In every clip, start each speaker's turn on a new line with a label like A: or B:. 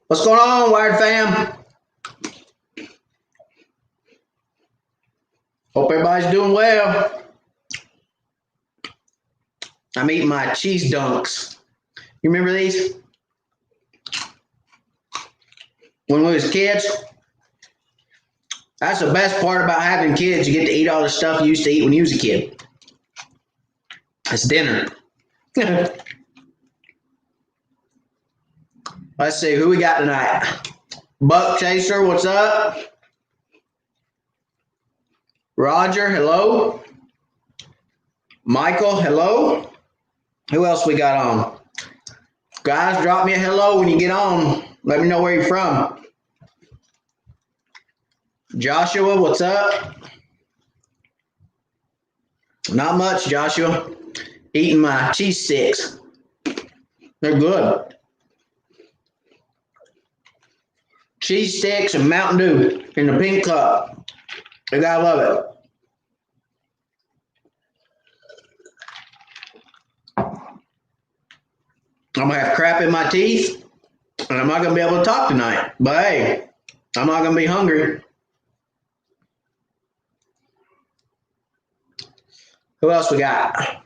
A: What's going on, Wired fam? Hope everybody's doing well. I'm eating my cheese dunks. You remember these? When we was kids, that's the best part about having kids. You get to eat all the stuff you used to eat when you was a kid. It's dinner. Let's see who we got tonight. Buck Chaser, what's up? Roger, hello. Michael, hello. Who else we got on? Guys, drop me a hello when you get on. Let me know where you're from. Joshua, what's up? Not much, Joshua. Eating my cheese sticks. They're good. Cheese sticks and Mountain Dew in the pink cup. You gotta love it. I'm gonna have crap in my teeth, and I'm not gonna be able to talk tonight. But hey, I'm not gonna be hungry. Who else we got?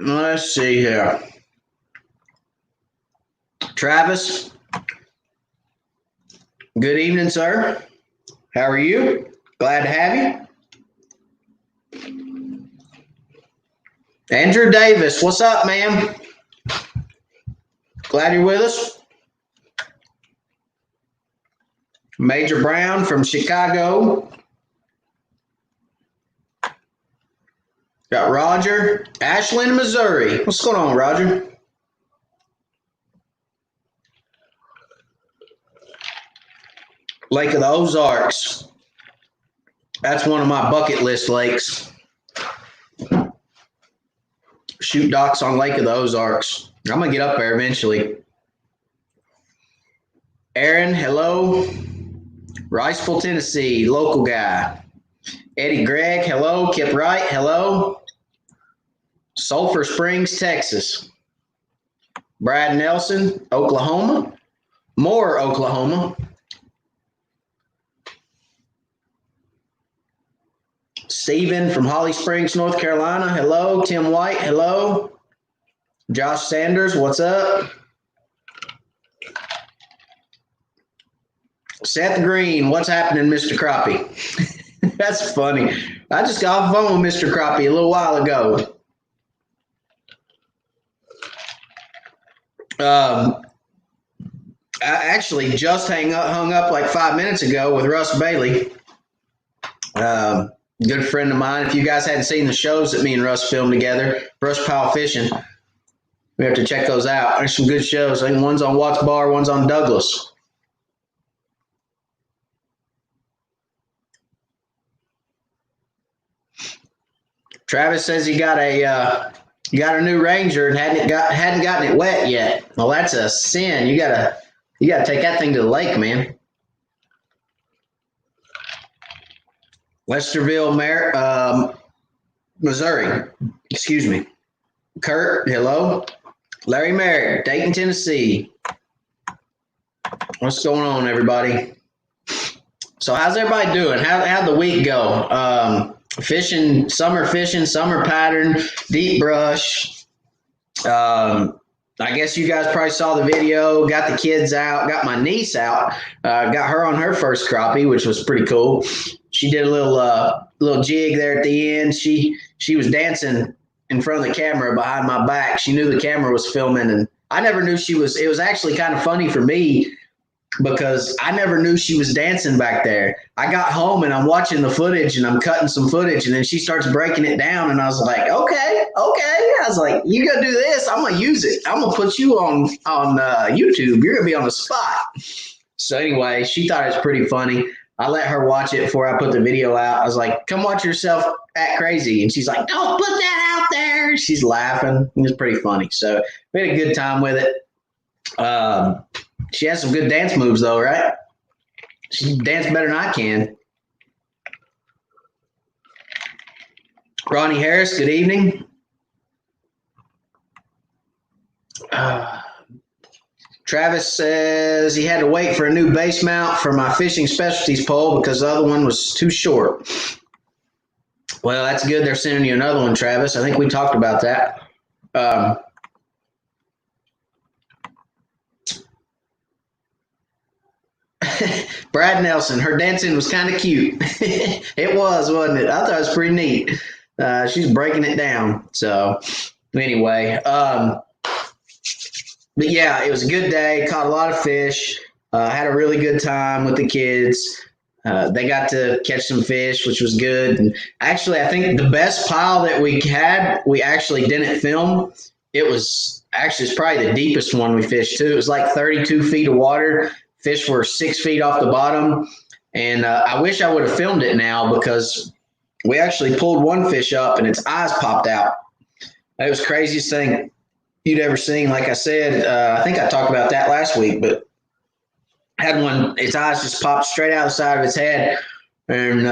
A: Let's see here. Travis. Good evening, sir. How are you? Glad to have you. Andrew Davis, what's up, man? Glad you're with us. Major Brown from Chicago. Got Roger. Ashland, Missouri. What's going on, Roger? Lake of the Ozarks. That's one of my bucket list lakes. Shoot docks on Lake of the Ozarks. I'm going to get up there eventually. Aaron, hello. Riceville, Tennessee, local guy. Eddie Gregg, hello. Kip Wright, hello. Sulphur Springs, Texas. Brad Nelson, Oklahoma. Moore, Oklahoma. Stephen from Holly Springs, North Carolina, hello. Tim White, hello. Josh Sanders, what's up? Seth Green, what's happening, Mr. Crappie? That's funny. I just got off the phone with Mr. Crappie a little while ago. I actually just hung up like 5 minutes ago with Russ Bailey. Good friend of mine. If you guys hadn't seen the shows that me and Russ filmed together, Brush Pile Fishing, we have to check those out. There's some good shows. I think one's on Watts Bar, one's on Douglas. Travis says he got a new Ranger and hadn't gotten it wet yet. Well, that's a sin. You gotta take that thing to the lake, man. Westerville, Missouri. Excuse me. Kurt, hello. Larry Merrick, Dayton, Tennessee. What's going on, everybody? So how's everybody doing? How'd the week go? Fishing, summer pattern, deep brush. I guess you guys probably saw the video. Got the kids out. Got my niece out. Got her on her first crappie, which was pretty cool. She did a little jig there at the end. She was dancing in front of the camera behind my back. She knew the camera was filming, and I never knew she was. It was actually kind of funny for me because I never knew she was dancing back there. I got home and I'm watching the footage and I'm cutting some footage, and then she starts breaking it down, and I was like, okay. I was like, you gotta do this. I'm gonna use it. I'm gonna put you on YouTube. You're gonna be on the spot. So anyway, she thought it was pretty funny. I let her watch it before I put the video out. I was like, come watch yourself act crazy. And she's like, don't put that out there. She's laughing. It was pretty funny. So we had a good time with it. She has some good dance moves, though, right? She danced better than I can. Ronnie Harris, good evening. Travis says he had to wait for a new base mount for my fishing specialties pole because the other one was too short. Well, that's good. They're sending you another one, Travis. I think we talked about that. Brad Nelson, her dancing was kind of cute. It was, wasn't it? I thought it was pretty neat. She's breaking it down. So anyway, but yeah, it was a good day. Caught a lot of fish. Had a really good time with the kids. They got to catch some fish, which was good. And actually, I think the best pile that we had, we actually didn't film. It's probably the deepest one we fished too. It was like 32 feet of water. Fish were 6 feet off the bottom. And I wish I would have filmed it now because we actually pulled one fish up and its eyes popped out. It was the craziest thing you'd ever seen. Like I said, I think I talked about that last week, but had one, its eyes just popped straight out the side of its head. And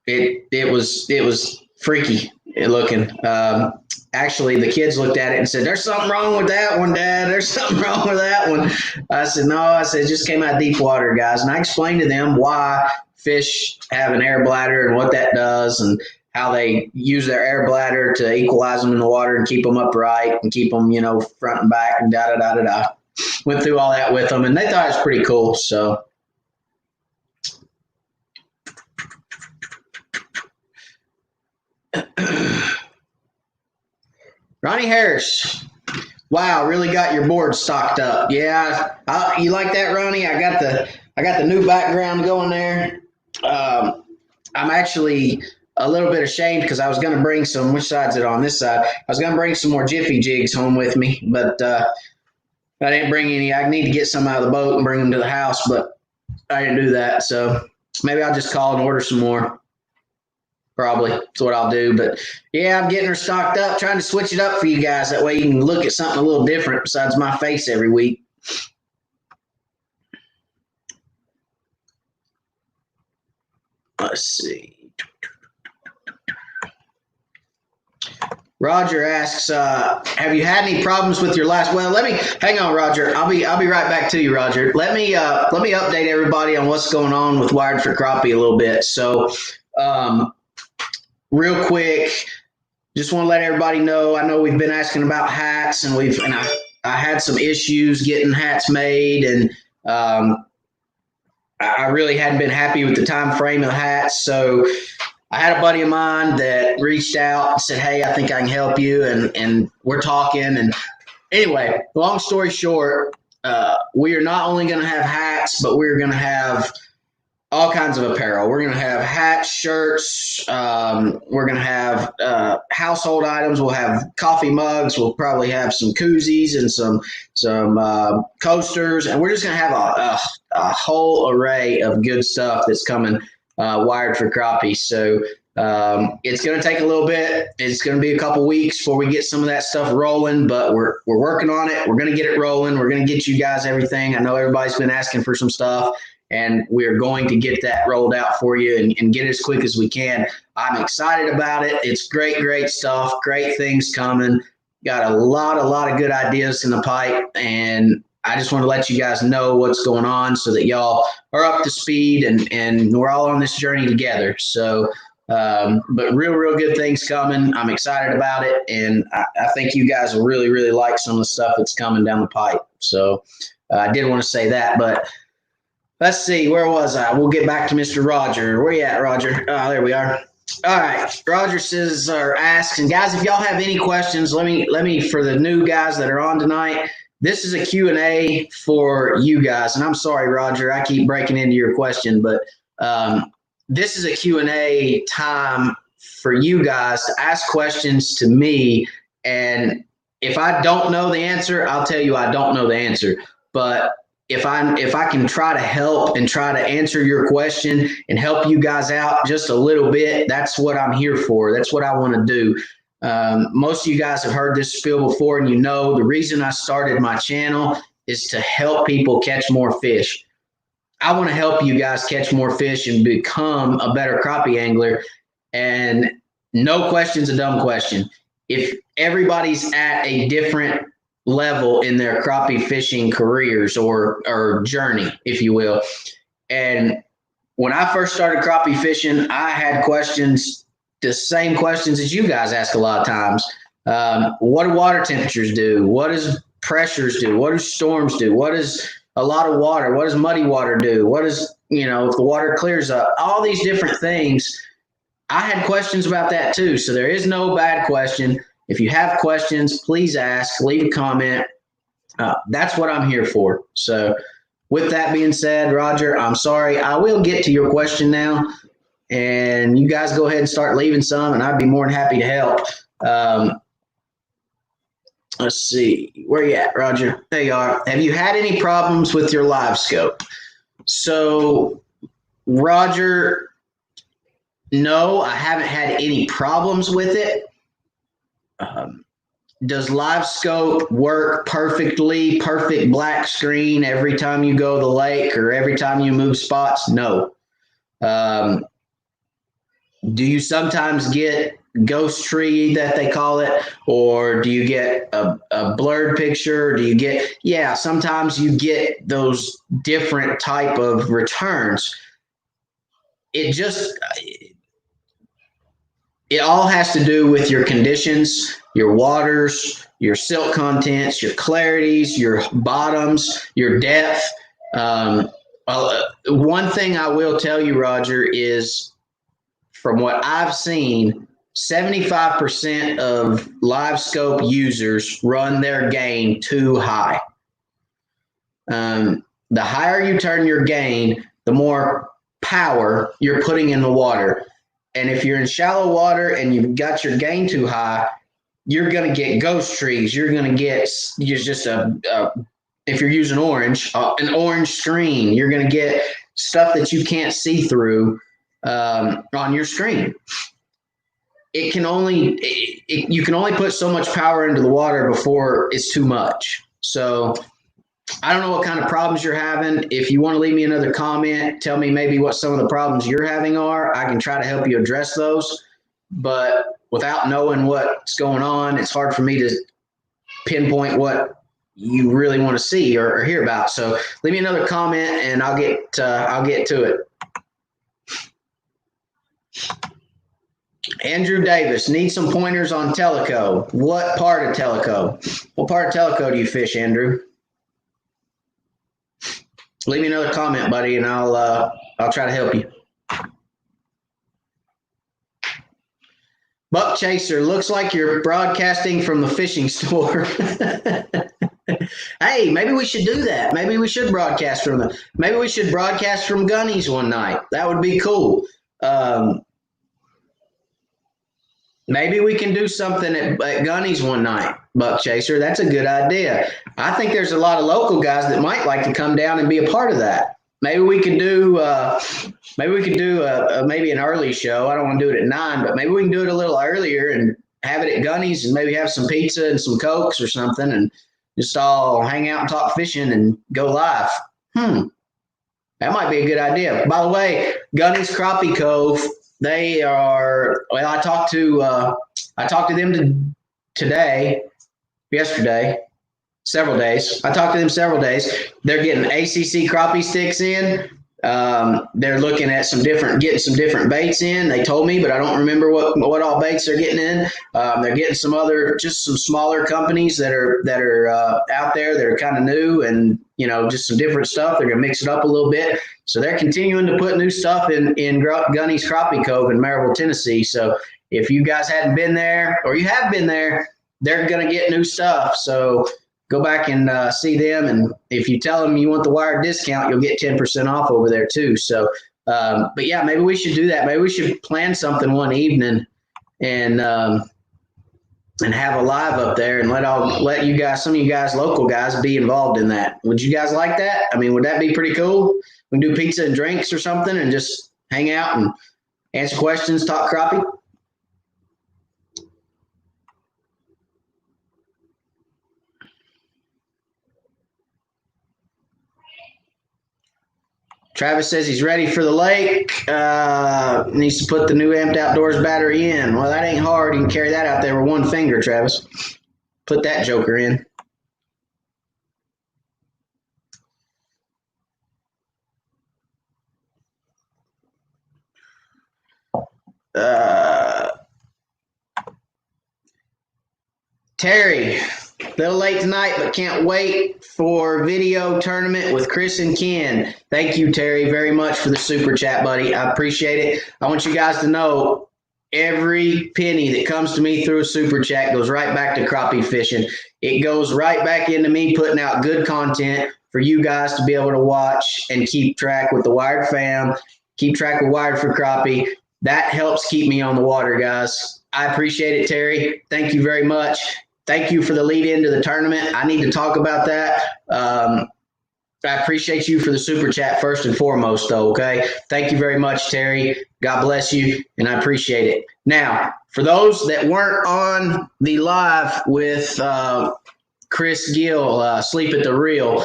A: it was freaky looking. Actually, the kids looked at it and said, "There's something wrong with that one, Dad. There's something wrong with that one." I said, "No," I said, "It just came out of deep water, guys." And I explained to them why fish have an air bladder and what that does and how they use their air bladder to equalize them in the water and keep them upright and keep them, front and back and da-da-da-da-da. Went through all that with them, and they thought it was pretty cool. So Ronnie Harris, wow, really got your board stocked up. Yeah, you like that, Ronnie? I got the new background going there. I'm actually a little bit ashamed because I was going to bring some. Which side's it on? This side. I was going to bring some more Jiffy jigs home with me, but I didn't bring any. I need to get some out of the boat and bring them to the house, but I didn't do that. So maybe I'll just call and order some more. Probably that's what I'll do. But yeah, I'm getting her stocked up, trying to switch it up for you guys. That way you can look at something a little different besides my face every week. Let's see. Roger asks, have you had any problems with your last? Well, hang on, Roger. I'll be right back to you, Roger. Let me update everybody on what's going on with Wired for Crappie a little bit. So, real quick, just want to let everybody know. I know we've been asking about hats, and I had some issues getting hats made, and I really hadn't been happy with the time frame of the hats. So I had a buddy of mine that reached out and said, "Hey, I think I can help you," and we're talking. And anyway, long story short, we are not only going to have hats, but we're going to have all kinds of apparel. We're going to have hats, shirts. We're going to have household items. We'll have coffee mugs. We'll probably have some koozies and some coasters. And we're just going to have a whole array of good stuff that's coming Wired for Crappie. So it's going to take a little bit. It's going to be a couple weeks before we get some of that stuff rolling, but we're working on it. We're going to get it rolling. We're going to get you guys everything. I know everybody's been asking for some stuff, and we're going to get that rolled out for you and get it as quick as we can. I'm excited about it. It's great stuff, great things coming. Got a lot of good ideas in the pipe, and I just want to let you guys know what's going on so that y'all are up to speed and we're all on this journey together. So, but real good things coming. I'm excited about it, and I think you guys will really like some of the stuff that's coming down the pipe. So I did want to say that, but let's see, where was I? We'll get back to Mr. Roger. Where you at, Roger? Oh, there we are. All right. Roger says or asks, and guys, if y'all have any questions, let me for the new guys that are on tonight, this is a Q&A for you guys. And I'm sorry, Roger, I keep breaking into your question, but this is a Q&A time for you guys to ask questions to me. And if I don't know the answer, I'll tell you I don't know the answer. But if I can try to help and try to answer your question and help you guys out just a little bit, that's what I'm here for. That's what I want to do. Most of you guys have heard this spiel before, and the reason I started my channel is to help people catch more fish. I want to help you guys catch more fish and become a better crappie angler. And no question's a dumb question. If everybody's at a different level in their crappie fishing careers or journey, if you will. And when I first started crappie fishing, I had questions, the same questions that you guys ask a lot of times. What do water temperatures do? What does pressures do? What do storms do? What does a lot of water? What does muddy water do? What does, if the water clears up? All these different things. I had questions about that too. So there is no bad question. If you have questions, please ask, leave a comment. That's what I'm here for. So with that being said, Roger, I'm sorry. I will get to your question now. And you guys go ahead and start leaving some, and I'd be more than happy to help. Let's see. Where you at, Roger? There you are. Have you had any problems with your live scope? So, Roger, no, I haven't had any problems with it. Does live scope work perfectly, perfect black screen every time you go to the lake or every time you move spots? No. Do you sometimes get ghost tree that they call it, or do you get a blurred picture? Do you get, sometimes you get those different type of returns. It all has to do with your conditions, your waters, your silt contents, your clarities, your bottoms, your depth. One thing I will tell you, Roger, is from what I've seen, 75% of live scope users run their gain too high. The higher you turn your gain, the more power you're putting in the water. And if you're in shallow water and you've got your gain too high, you're going to get ghost trees. You're going to get just if you're using an orange screen. You're going to get stuff that you can't see through on your screen. You can only put so much power into the water before it's too much. So I don't know what kind of problems you're having. If you want to leave me another comment, tell me maybe what some of the problems you're having are. I can try to help you address those. But without knowing what's going on, it's hard for me to pinpoint what you really want to see or hear about. So leave me another comment and I'll get to it. Andrew Davis, need some pointers on Teleco. What part of Teleco? What part of Teleco do you fish, Andrew? Leave me another comment, buddy, and I'll try to help you. Buck Chaser, looks like you're broadcasting from the fishing store. Hey, maybe we should do that. Maybe we should broadcast from Gunny's one night. That would be cool. Maybe we can do something at Gunny's one night, Buck Chaser. That's a good idea. I think there's a lot of local guys that might like to come down and be a part of that. Maybe we could do maybe an early show. I don't want to do it at 9, but maybe we can do it a little earlier and have it at Gunny's and maybe have some pizza and some Cokes or something and just all hang out and talk fishing and go live. That might be a good idea. By the way, Gunny's Crappie Cove, they are, well, I talked to them yesterday, several days. I talked to them several days. They're getting ACC crappie sticks in. They're looking at getting some different baits in. They told me, but I don't remember what all baits they're getting in. They're getting some smaller companies that are out there that are kind of new and, just some different stuff. They're going to mix it up a little bit. So they're continuing to put new stuff in Gunny's Crappie Cove in Maryville, Tennessee. So if you guys hadn't been there or you have been there, they're going to get new stuff. So go back and see them. And if you tell them you want the wired discount, you'll get 10% off over there too. So, but yeah, maybe we should do that. Maybe we should plan something one evening and have a live up there and let you guys, some of you guys, local guys, be involved in that. Would you guys like that? I mean, would that be pretty cool? We can do pizza and drinks or something and just hang out and answer questions, talk crappie. Travis says he's ready for the lake. Needs to put the new Amped Outdoors battery in. Well, that ain't hard. You can carry that out there with one finger, Travis. Put that joker in. Terry, a little late tonight, but can't wait for video tournament with Chris and Ken. Thank you, Terry, very much for the super chat, buddy. I appreciate it. I want you guys to know every penny that comes to me through a super chat goes right back to Crappie Fishing. It goes right back into me putting out good content for you guys to be able to watch and keep track with the Wired fam, keep track with Wired for Crappie. That helps keep me on the water, guys. I appreciate it, Terry. Thank you very much. Thank you for the lead into the tournament. I need to talk about that. I appreciate you for the super chat first and foremost, though, okay? Thank you very much, Terry. God bless you, and I appreciate it. Now, for those that weren't on the live with Chris Gill, Sleep at the Reel,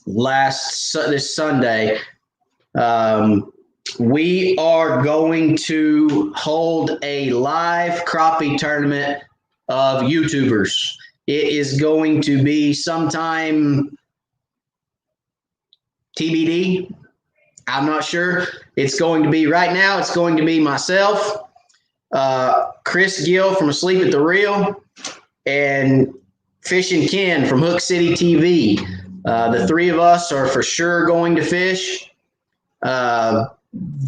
A: this Sunday, we are going to hold a live crappie tournament of YouTubers. It is going to be sometime TBD. I'm not sure. It's going to be right now. It's going to be myself, Chris Gill from Asleep at the Reel, and Fishing Ken from Hook City TV. The three of us are for sure going to fish.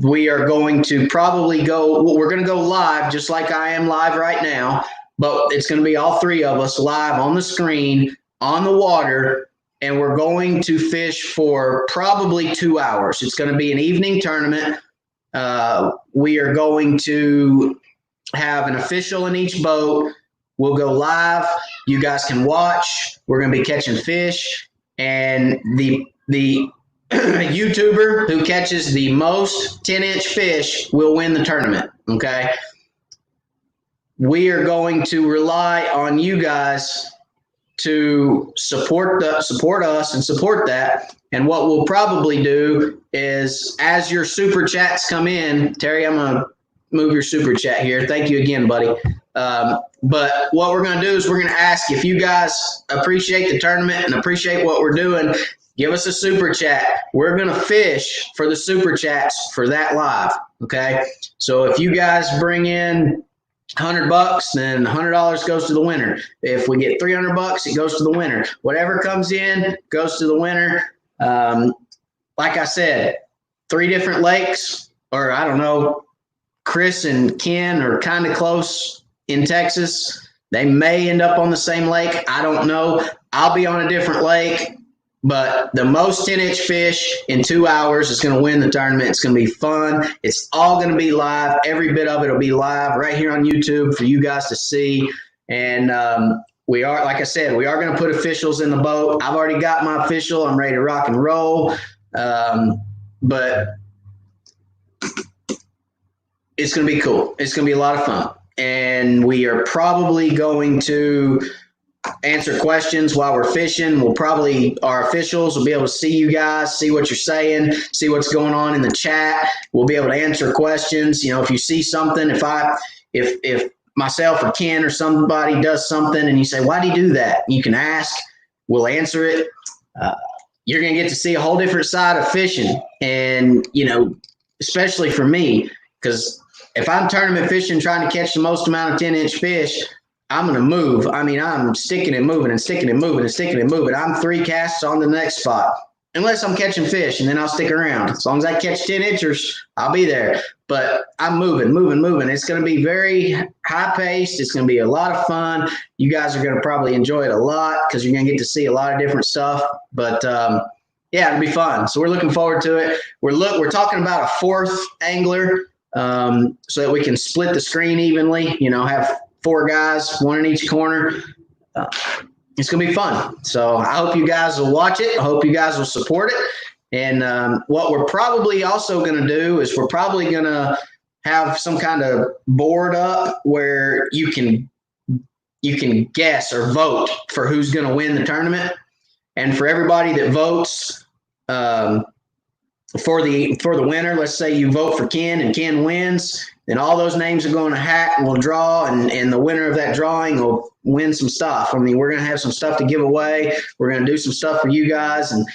A: We are going to probably go. We're going to go live, just like I am live right now. But it's going to be all three of us live on the screen, on the water, and we're going to fish for probably 2 hours. It's going to be an evening tournament. We are going to have an official in each boat. We'll go live. You guys can watch. We're going to be catching fish. And the YouTuber who catches the most 10-inch fish will win the tournament, okay? We are going to rely on you guys to support us and support that. And what we'll probably do is, as your super chats come in, Terry, I'm going to move your super chat here. Thank you again, buddy. But what we're going to do is we're going to ask if you guys appreciate the tournament and appreciate what we're doing, give us a super chat. We're going to fish for the super chats for that live, okay? So if you guys bring in $100, then $100 goes to the winner. If we get $300, it goes to the winner. Whatever comes in goes to the winner. Like I said, 3 different lakes, or I don't know, Chris and Ken are kind of close in Texas. They may end up on the same lake. I don't know. I'll be on a different lake. But the most 10-inch fish in 2 hours is going to win the tournament. It's going to be fun. It's all going to be live. Every bit of it will be live right here on YouTube for you guys to see. And we are, like I said, we are going to put officials in the boat. I've already got my official. I'm ready to rock and roll. But it's going to be cool. It's going to be a lot of fun. And we are probably going to answer questions while we're fishing. Our officials will be able to see you guys, see what you're saying, see what's going on in the chat. We'll be able to answer questions. You know, if you see something, if myself or Ken or somebody does something and you say, why do you do that? You can ask, we'll answer it. You're going to get to see a whole different side of fishing. And, you know, especially for me, because if I'm tournament fishing, trying to catch the most amount of 10-inch fish, I'm going to move. I mean, I'm sticking and moving and sticking and moving and sticking and moving. I'm 3 casts on the next spot. Unless I'm catching fish, and then I'll stick around. As long as I catch 10-inchers, I'll be there. But I'm moving. It's going to be very high-paced. It's going to be a lot of fun. You guys are going to probably enjoy it a lot because you're going to get to see a lot of different stuff. But, yeah, it'll be fun. So we're looking forward to it. We're talking about a 4th angler so that we can split the screen evenly, you know, have 4 guys, 1 in each corner. It's going to be fun. So I hope you guys will watch it. I hope you guys will support it. And what we're probably also going to do is we're probably going to have some kind of board up where you can guess or vote for who's going to win the tournament. And for everybody that votes for the winner, let's say you vote for Ken and Ken wins, then all those names are going to hat, and we'll draw, and the winner of that drawing will win some stuff. I mean, we're going to have some stuff to give away. We're going to do some stuff for you guys, and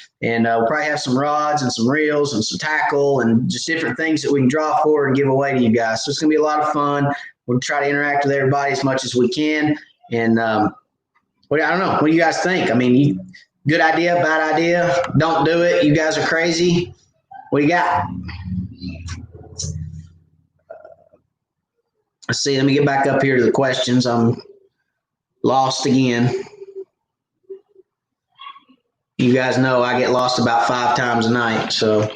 A: we'll probably have some rods and some reels and some tackle and just different things that we can draw for and give away to you guys. So it's going to be a lot of fun. We'll try to interact with everybody as much as we can. And I don't know. What do you guys think? I mean, good idea, bad idea? Don't do it. You guys are crazy. What do you got? Let's see. Let me get back up here to the questions. I'm lost again. You guys know I get lost about 5 times a night, so.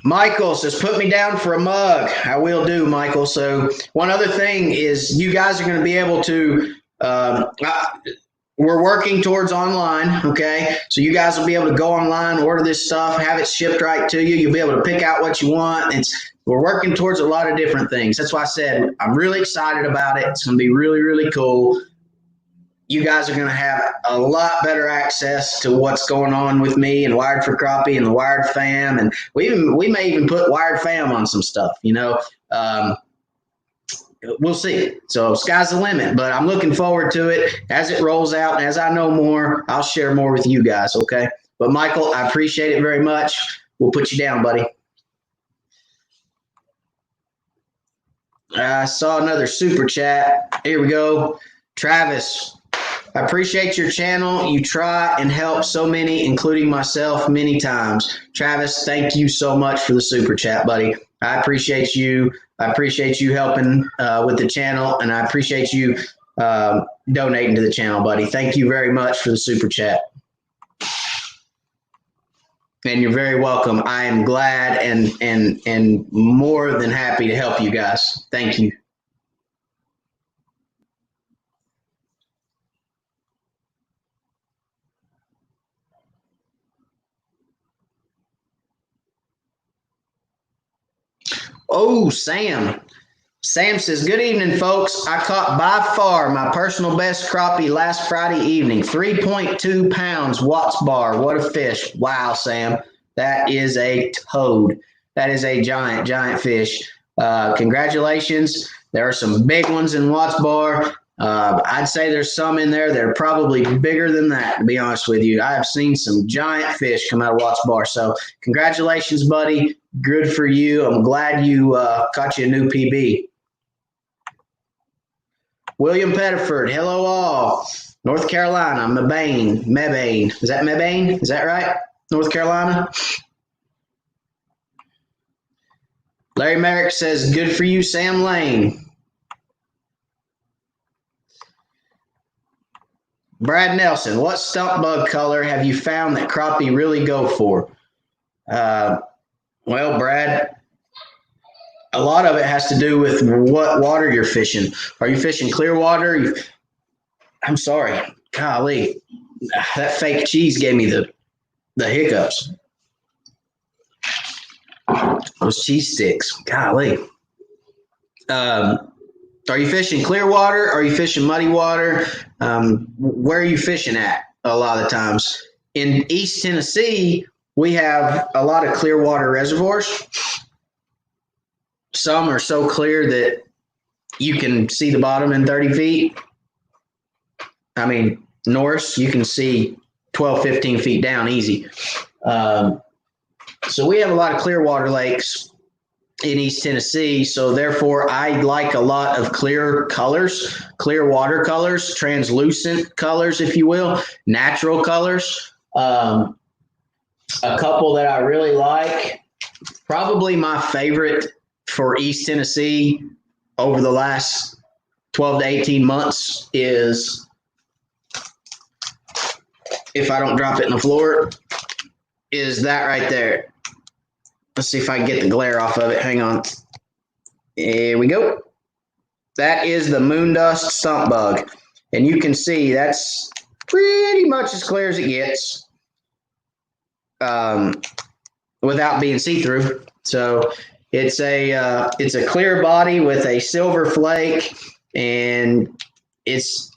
A: Michael says, put me down for a mug. I will do, Michael. So one other thing is you guys are going to be able to, we're working towards online, okay? So you guys will be able to go online, order this stuff, have it shipped right to you. You'll be able to pick out what you want. We're working towards a lot of different things. That's why I said I'm really excited about it. It's going to be really, really cool. You guys are going to have a lot better access to what's going on with me and Wired for Crappie and the Wired Fam. And we may even put Wired Fam on some stuff, you know. We'll see. So sky's the limit, but I'm looking forward to it. As it rolls out and as I know more, I'll share more with you guys, okay? But Michael, I appreciate it very much. We'll put you down, buddy. I saw another super chat. Here we go. Travis, I appreciate your channel. You try and help so many, including myself, many times. Travis, thank you so much for the super chat, buddy. I appreciate you. I appreciate you helping with the channel, and I appreciate you donating to the channel, buddy. Thank you very much for the super chat. And you're very welcome. I am glad and more than happy to help you guys. Thank you. Oh, Sam. Sam says, good evening, folks. I caught by far my personal best crappie last Friday evening. 3.2 pounds, Watts bar. What a fish. Wow, Sam. That is a toad. That is a giant, giant fish. Congratulations. There are some big ones in Watts bar. I'd say there's some in there that are probably bigger than that, to be honest with you. I have seen some giant fish come out of Watts bar. So congratulations, buddy. Good for you. I'm glad you caught you a new PB. William Pettiford, hello all. North Carolina, Mebane. Is that Mebane? Is that right? North Carolina? Larry Merrick says, good for you, Sam Lane. Brad Nelson, what stump bug color have you found that crappie really go for? Well, Brad, a lot of it has to do with what water you're fishing. Are you fishing clear water? I'm sorry. Golly, that fake cheese gave me the hiccups. Those cheese sticks. Golly. Are you fishing clear water? Are you fishing muddy water? Where are you fishing at a lot of the times? In East Tennessee, we have a lot of clear water reservoirs. Some are so clear that you can see the bottom in 30 feet. I mean, Norris, you can see 12, 15 feet down easy. So we have a lot of clear water lakes in East Tennessee. So therefore, I like a lot of clear colors, clear water colors, translucent colors, if you will, natural colors. A couple that I really like, probably my favorite for East Tennessee over the last 12 to 18 months is, if I don't drop it in the floor, is that right there. Let's see if I can get the glare off of it. Hang on. Here we go. That is the moon dust stump bug. And you can see that's pretty much as clear as it gets. without being see-through. So it's a clear body with a silver flake, and it's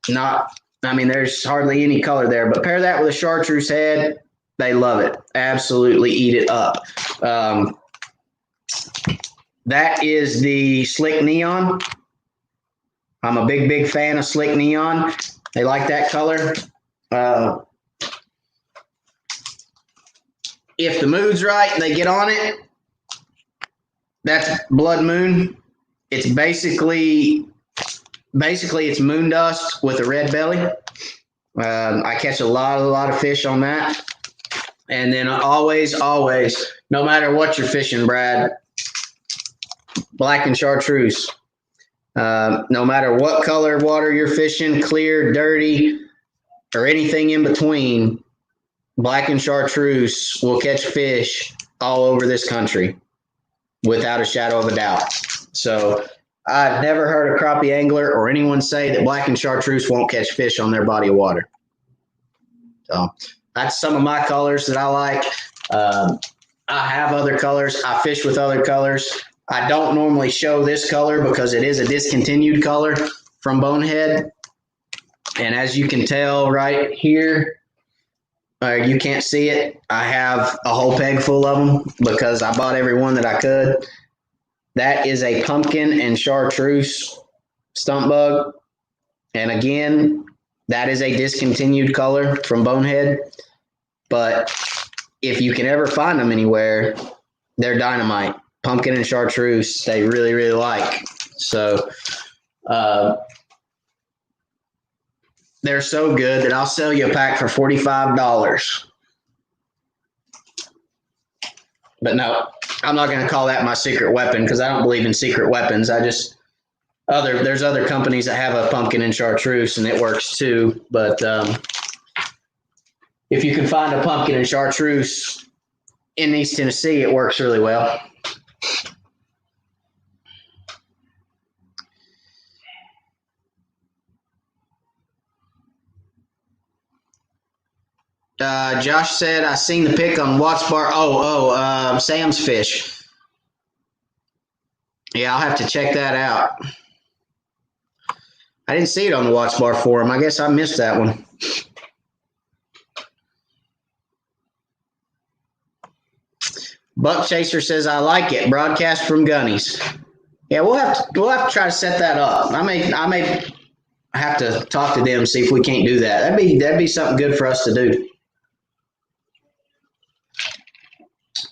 A: not. I mean, there's hardly any color there. But pair that with a chartreuse head, they love it. Absolutely eat it up. That is the Slick Neon. I'm a big fan of Slick Neon. They like that color. If the mood's right, they get on it. That's Blood Moon. It's basically it's moon dust with a red belly. I catch a lot of fish on that. And then always, no matter what you're fishing, Brad, black and chartreuse. No matter what color water you're fishing, clear, dirty, or anything in between, black and chartreuse will catch fish all over this country without a shadow of a doubt. So I've never heard a crappie angler or anyone say that black and chartreuse won't catch fish on their body of water. So that's some of my colors that I like. I have other colors. I fish with other colors. I don't normally show this color because it is a discontinued color from Bonehead. And as you can tell right here, you can't see it. I have a whole peg full of them because I bought every one that I could. That is a pumpkin and chartreuse stump bug. And again, that is a discontinued color from Bonehead. But if you can ever find them anywhere, they're dynamite. Pumpkin and chartreuse, they really like. So they're so good that I'll sell you a pack for $45. But no, I'm not going to call that my secret weapon because I don't believe in secret weapons. There's other companies that have a pumpkin and chartreuse and it works too. But if you can find a pumpkin and chartreuse in East Tennessee, it works really well. Josh said, I seen the pic on Watts Bar. Sam's Fish. Yeah, I'll have to check that out. I didn't see it on the Watts Bar forum. I guess I missed that one. Buck Chaser says, I like it. Broadcast from Gunny's. Yeah, we'll have to try to set that up. I may have to talk to them, see if we can't do that. That'd be something good for us to do.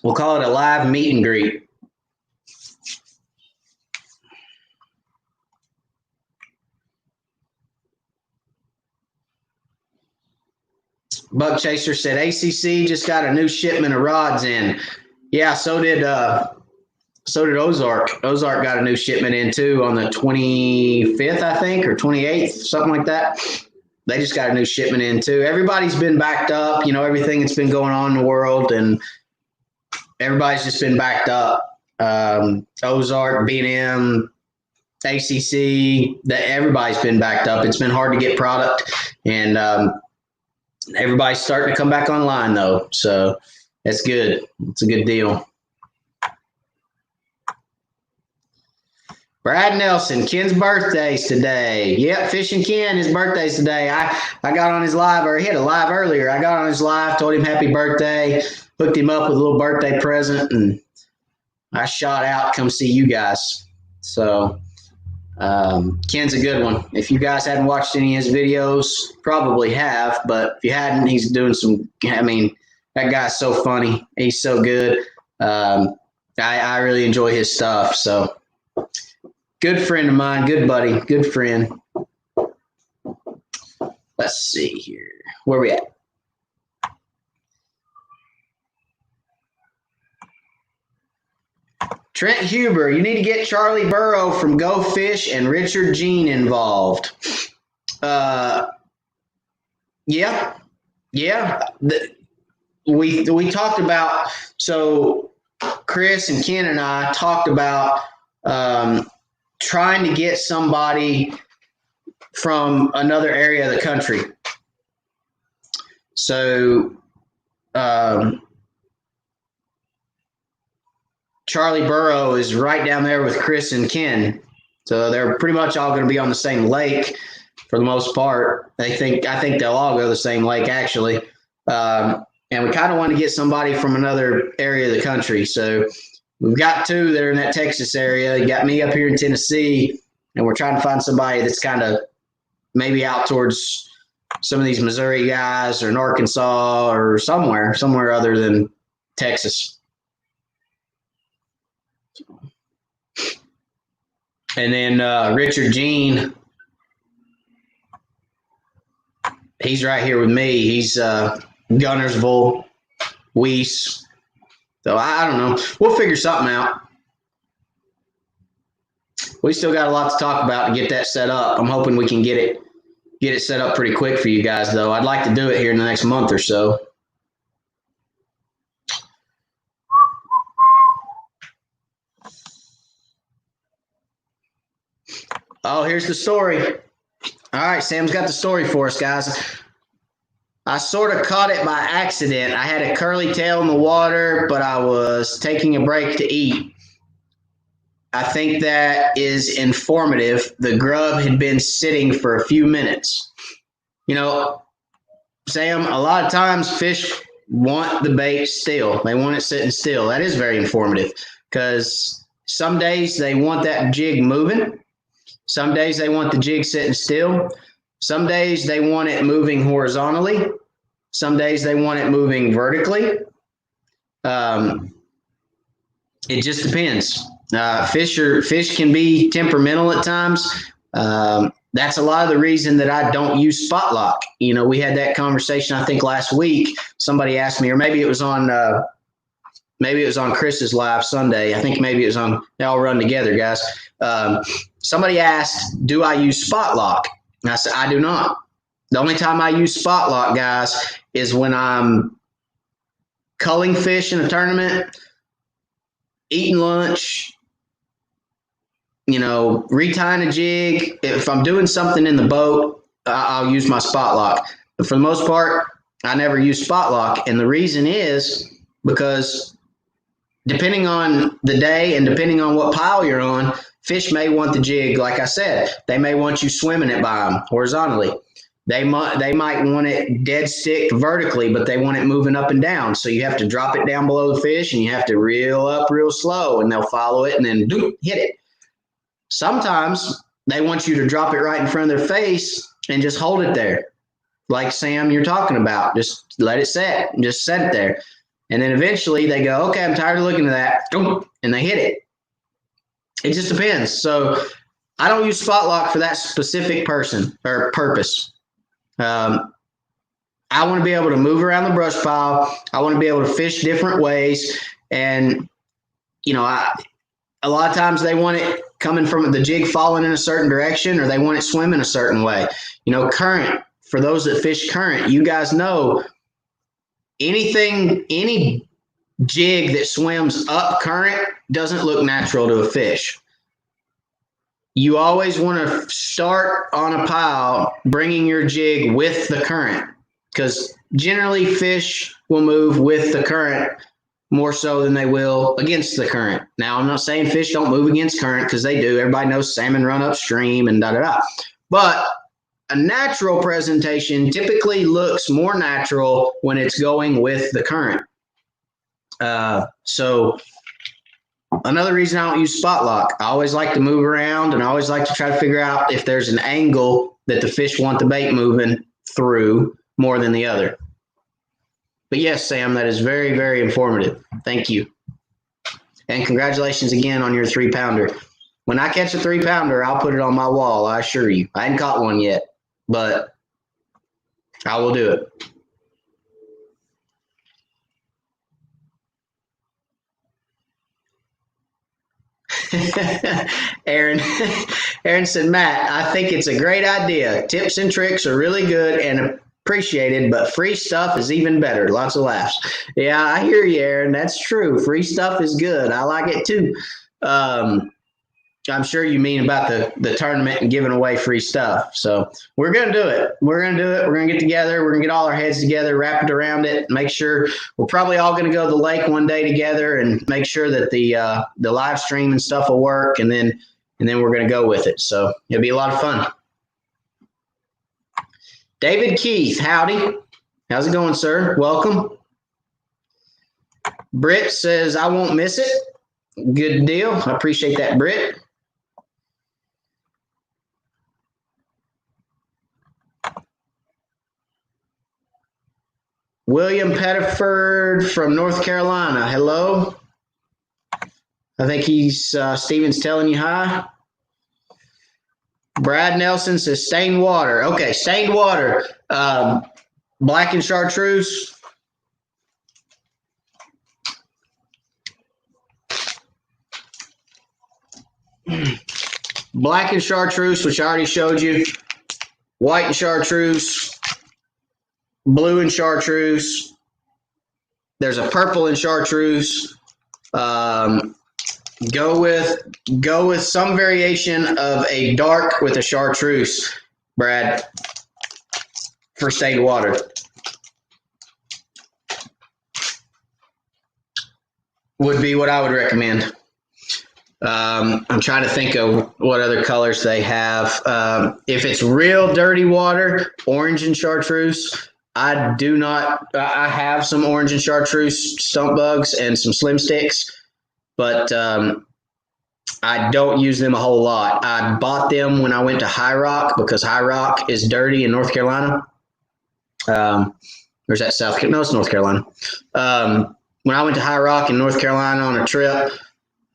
A: We'll call it a live meet and greet. Buck Chaser said ACC just got a new shipment of rods in. Yeah, so did Ozark. Ozark got a new shipment in too on the 25th, I think, or 28th, something like that. They just got a new shipment in too. Everybody's been backed up, everything that's been going on in the world, and everybody's just been backed up. Ozark, B&M, ACC, everybody's been backed up. It's been hard to get product, and everybody's starting to come back online though. So that's good. It's a good deal. Brad Nelson, Ken's birthday's today. Yep, Fishing Ken, his birthday's today. I got on his live, or he had a live earlier. I got on his live, told him happy birthday, hooked him up with a little birthday present, and I shot out, come see you guys. So Ken's a good one. If you guys hadn't watched any of his videos, probably have, but if you hadn't, he's doing that guy's so funny. He's so good. I really enjoy his stuff. So good friend of mine, good buddy, good friend. Let's see here. Where we at? Trent Huber, you need to get Charlie Burrow from Go Fish and Richard Jean involved. Yeah. We talked about, so Chris and Ken and I talked about trying to get somebody from another area of the country. So Charlie Burrow is right down there with Chris and Ken. So they're pretty much all going to be on the same lake for the most part. I think they'll all go to the same lake, actually. And we kind of want to get somebody from another area of the country. So we've got two that are in that Texas area. You got me up here in Tennessee, and we're trying to find somebody that's kind of maybe out towards some of these Missouri guys or in Arkansas or somewhere other than Texas. And then Richard Jean, he's right here with me. He's Gunnersville, Weiss. So I don't know. We'll figure something out. We still got a lot to talk about to get that set up. I'm hoping we can get it set up pretty quick for you guys, though. I'd like to do it here in the next month or so. Oh, here's the story. All right, Sam's got the story for us, guys. I sort of caught it by accident. I had a curly tail in the water, but I was taking a break to eat. I think that is informative. The grub had been sitting for a few minutes. You know, Sam, a lot of times fish want the bait still. They want it sitting still. That is very informative because some days they want that jig moving. Some days they want the jig sitting still. Some days they want it moving horizontally. Some days they want it moving vertically. It just depends. Fish can be temperamental at times. That's a lot of the reason that I don't use spot lock. You know, we had that conversation, I think last week. Somebody asked me, or maybe it was on Chris's live Sunday. I think maybe it was on, they all run together, guys. Somebody asked, do I use spot lock? And I said, I do not. The only time I use spot lock, guys, is when I'm culling fish in a tournament, eating lunch, retying a jig. If I'm doing something in the boat, I'll use my spot lock. But for the most part, I never use spot lock. And the reason is because depending on the day and depending on what pile you're on, fish may want the jig, like I said. They may want you swimming it by them horizontally. They might want it dead stick vertically, but they want it moving up and down. So you have to drop it down below the fish and you have to reel up real slow and they'll follow it and then hit it. Sometimes they want you to drop it right in front of their face and just hold it there. Like Sam, you're talking about. Just let it set and just set it there. And then eventually they go, okay, I'm tired of looking at that. And they hit it. It just depends. So I don't use spot lock for that specific person or purpose. I want to be able to move around the brush pile. I want to be able to fish different ways. And, a lot of times they want it coming from the jig falling in a certain direction or they want it swimming a certain way. Current, for those that fish current, you guys know any jig that swims up current doesn't look natural to a fish. You always want to start on a pile bringing your jig with the current because generally fish will move with the current more so than they will against the current. Now, I'm not saying fish don't move against current because they do. Everybody knows salmon run upstream and da-da-da. But a natural presentation typically looks more natural when it's going with the current. So another reason I don't use spot lock, I always like to move around and I always like to try to figure out if there's an angle that the fish want the bait moving through more than the other. But yes, Sam, that is very, very informative. Thank you. And congratulations again on your 3-pounder. When I catch a 3-pounder, I'll put it on my wall, I assure you. I haven't caught one yet, but I will do it. Aaron said, Matt, I think it's a great idea. Tips and tricks are really good and appreciated, but free stuff is even better. Lots of laughs. Yeah, I hear you, Aaron. That's true. Free stuff is good. I like it too. I'm sure you mean about the tournament and giving away free stuff. So we're going to do it. We're going to do it. We're going to get together. We're going to get all our heads together, wrap it around it, make sure we're probably all going to go to the lake one day together and make sure that the live stream and stuff will work. And then we're going to go with it. So it'll be a lot of fun. David Keith, howdy. How's it going, sir? Welcome. Britt says, I won't miss it. Good deal. I appreciate that, Britt. William Pettiford from North Carolina. Hello. I think he's Steven's telling you hi. Brad Nelson says stained water. Okay, stained water. Black and chartreuse. Black and chartreuse, which I already showed you. White and chartreuse. Blue and chartreuse. There's a purple and chartreuse. Go with some variation of a dark with a chartreuse, Brad, for stained water. Would be what I would recommend. I'm trying to think of what other colors they have. If it's real dirty water, orange and chartreuse. I have some orange and chartreuse stump bugs and some slim sticks, but I don't use them a whole lot. I bought them when I went to High Rock because High Rock is dirty in North Carolina. Or is that South Carolina? No, it's North Carolina. When I went to High Rock in North Carolina on a trip,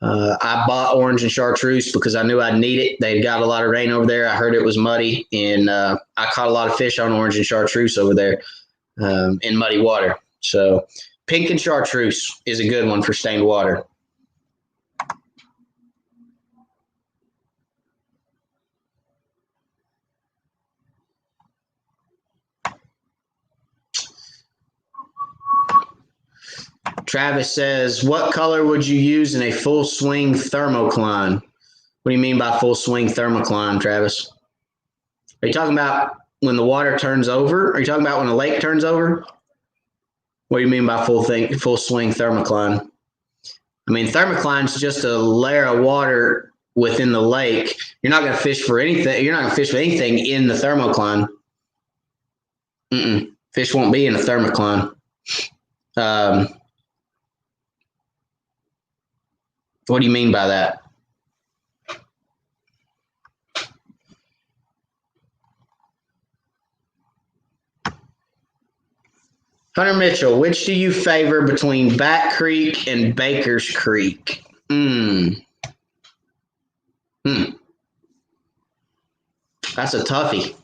A: I bought orange and chartreuse because I knew I'd need it. They'd got a lot of rain over there. I heard it was muddy, and I caught a lot of fish on orange and chartreuse over there in muddy water. So pink and chartreuse is a good one for stained water. Travis says, what color would you use in a full swing thermocline? What do you mean by full swing thermocline, Travis? Are you talking about when the water turns over? Are you talking about when the lake turns over? What do you mean by full swing thermocline? I mean, thermocline is just a layer of water within the lake. You're not going to fish for anything. You're not going to fish for anything in the thermocline. Fish won't be in a thermocline. What do you mean by that? Hunter Mitchell, which do you favor between Back Creek and Baker's Creek? That's a toughie.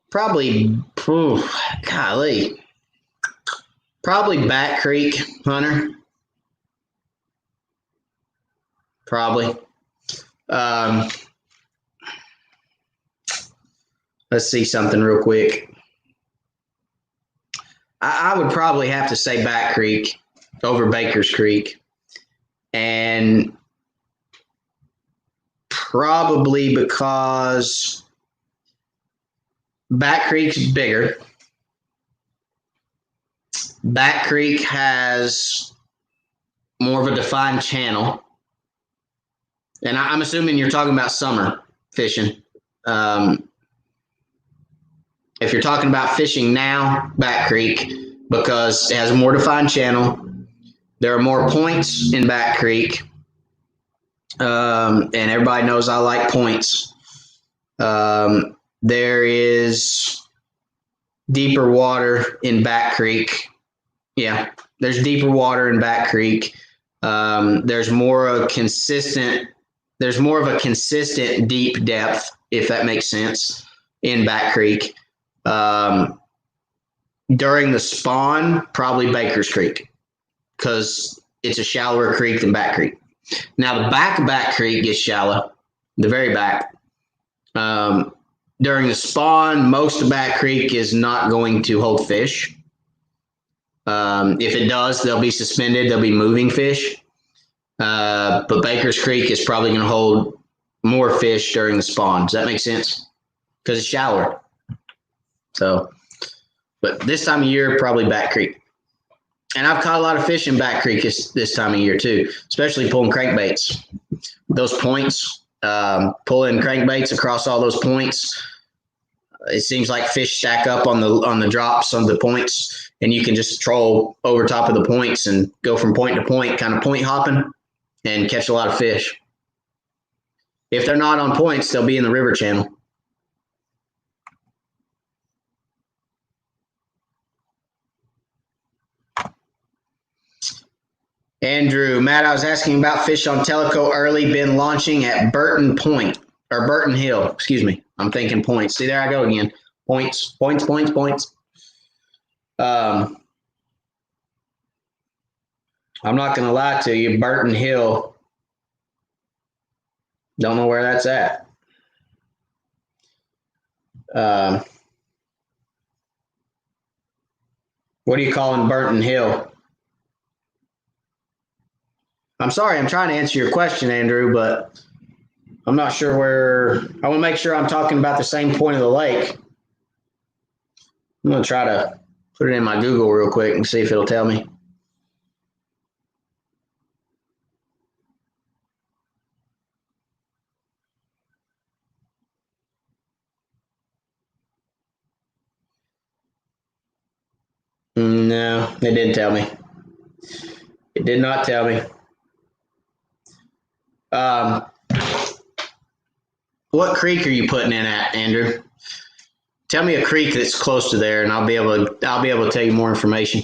A: Probably, golly. Probably Back Creek, Hunter. Probably. Let's see something real quick. I would probably have to say Back Creek over Baker's Creek. And probably because Back Creek's bigger. Back Creek has more of a defined channel. And I'm assuming you're talking about summer fishing. If you're talking about fishing now, Back Creek, because it has a more defined channel. There are more points in Back Creek. And everybody knows I like points. There is deeper water in Back Creek. Yeah, there's deeper water in Back Creek. There's more of a consistent deep depth, if that makes sense, in Back Creek. During the spawn, probably Baker's Creek, because it's a shallower creek than Back Creek. Now the back of Back Creek gets shallow, the very back. During the spawn, most of Back Creek is not going to hold fish. If it does, they'll be suspended. They'll be moving fish. But Baker's Creek is probably going to hold more fish during the spawn. Does that make sense? Because it's shallower. So, but this time of year, probably Back Creek. And I've caught a lot of fish in Back Creek this time of year too, especially pulling crankbaits. Those points, pulling crankbaits across all those points. It seems like fish stack up on the drops on the points, and you can just troll over top of the points and go from point to point, kind of point hopping, and catch a lot of fish. If they're not on points, they'll be in the river channel. Andrew, Matt, I was asking about fish on Tellico early, been launching at Burton Point, or Burton Hill, excuse me. I'm thinking points. See, there I go again. Points. I'm not going to lie to you. Burton Hill, don't know where that's at. What are you calling Burton Hill? I'm sorry, I'm trying to answer your question, Andrew, but I'm not sure where. I want to make sure I'm talking about the same point of the lake. I'm going to try to put it in my Google real quick and see if it'll tell me. No, it didn't tell me. It did not tell me. What creek are you putting in at, Andrew? Tell me a creek that's close to there, and I'll be able to tell you more information.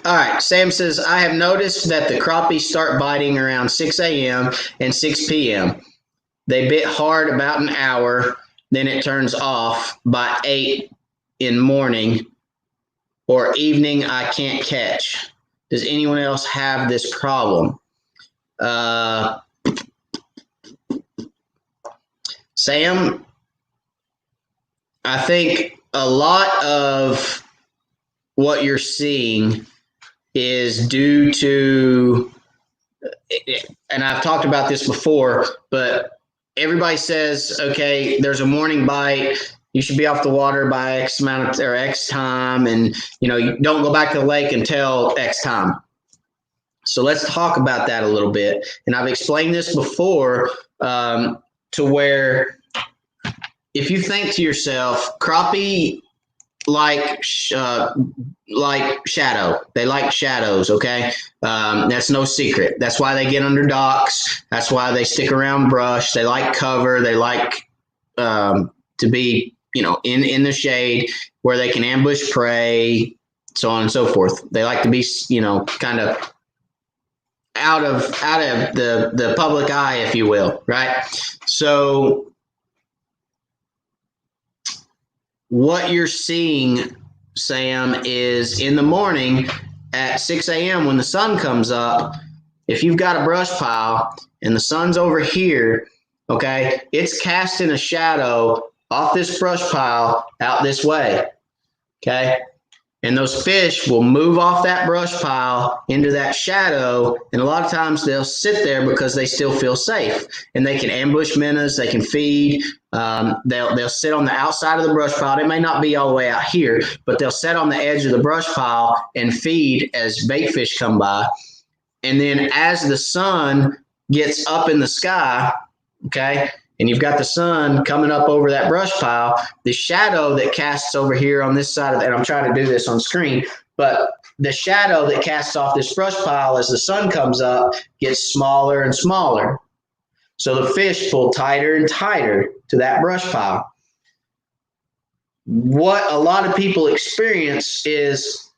A: All right, Sam says, I have noticed that the crappies start biting around 6 a.m. and 6 p.m. They bit hard about an hour, then it turns off by 8 in morning or evening. I can't catch. Does anyone else have this problem? Sam, I think a lot of what you're seeing is due to, and I've talked about this before, but everybody says, okay, there's a morning bite. You should be off the water by X amount of, or X time. And, you don't go back to the lake until X time. So let's talk about that a little bit. And I've explained this before, to where if you think to yourself, crappie like shadow. They like shadows, okay? That's no secret. That's why they get under docks. That's why they stick around brush. They like cover. They like to be, in the shade where they can ambush prey, so on and so forth. They like to be, kind of out of the public eye, if you will, right? So what you're seeing, Sam, is in the morning at 6 a.m. when the sun comes up, if you've got a brush pile and the sun's over here, okay, it's casting a shadow off this brush pile out this way, okay? And those fish will move off that brush pile into that shadow, and a lot of times they'll sit there because they still feel safe, and they can ambush minnows, they can feed. They'll sit on the outside of the brush pile. It may not be all the way out here, but they'll sit on the edge of the brush pile and feed as bait fish come by. And then as the sun gets up in the sky, okay, and you've got the sun coming up over that brush pile, the shadow that casts over here on this side of it, and I'm trying to do this on screen, but the shadow that casts off this brush pile as the sun comes up gets smaller and smaller. So the fish pull tighter and tighter to that brush pile. What a lot of people experience is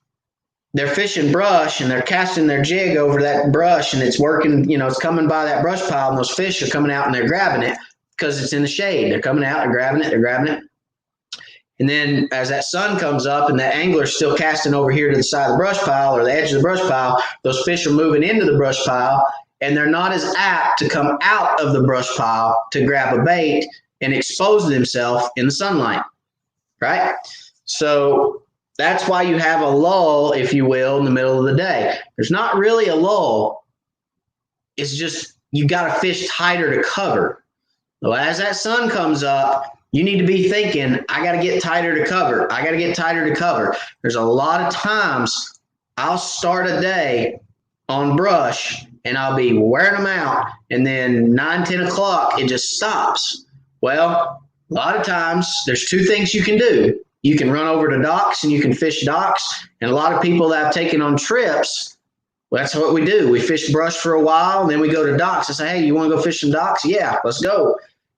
A: they're fishing brush and they're casting their jig over that brush, and it's working, it's coming by that brush pile, and those fish are coming out and they're grabbing it because it's in the shade. They're coming out, they're grabbing it. And then as that sun comes up and that angler's still casting over here to the side of the brush pile or the edge of the brush pile, those fish are moving into the brush pile, and they're not as apt to come out of the brush pile to grab a bait and expose themselves in the sunlight, right? So that's why you have a lull, if you will, in the middle of the day. There's not really a lull. It's just you got to fish tighter to cover. So as that sun comes up, you need to be thinking, I got to get tighter to cover. I got to get tighter to cover. There's a lot of times I'll start a day on brush and I'll be wearing them out, and then 9, 10 o'clock, it just stops. Well, a lot of times there's two things you can do. You can run over to docks and you can fish docks. And a lot of people that have taken on trips, well, that's what we do. We fish brush for a while, and then we go to docks and say, hey, you want to go fish some docks? Yeah, let's go.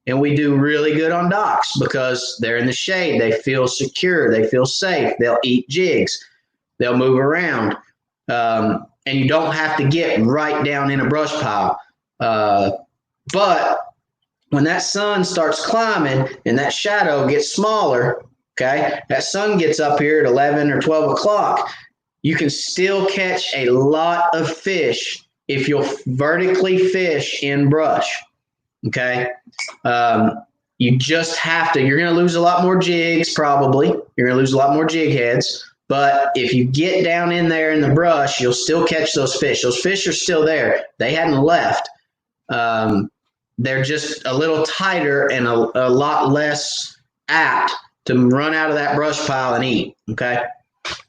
A: And we do really good on docks because they're in the shade. They feel secure. They feel safe. They'll eat jigs. They'll move around. And you don't have to get right down in a brush pile. But when that sun starts climbing and that shadow gets smaller, okay, that sun gets up here at 11 or 12 o'clock, you can still catch a lot of fish if you'll vertically fish in brush, okay? You just have to. You're going to lose a lot more jigs probably. You're going to lose a lot more jig heads. But if you get down in there in the brush, you'll still catch those fish. Those fish are still there. They hadn't left. They're just a little tighter and a lot less apt to run out of that brush pile and eat, okay?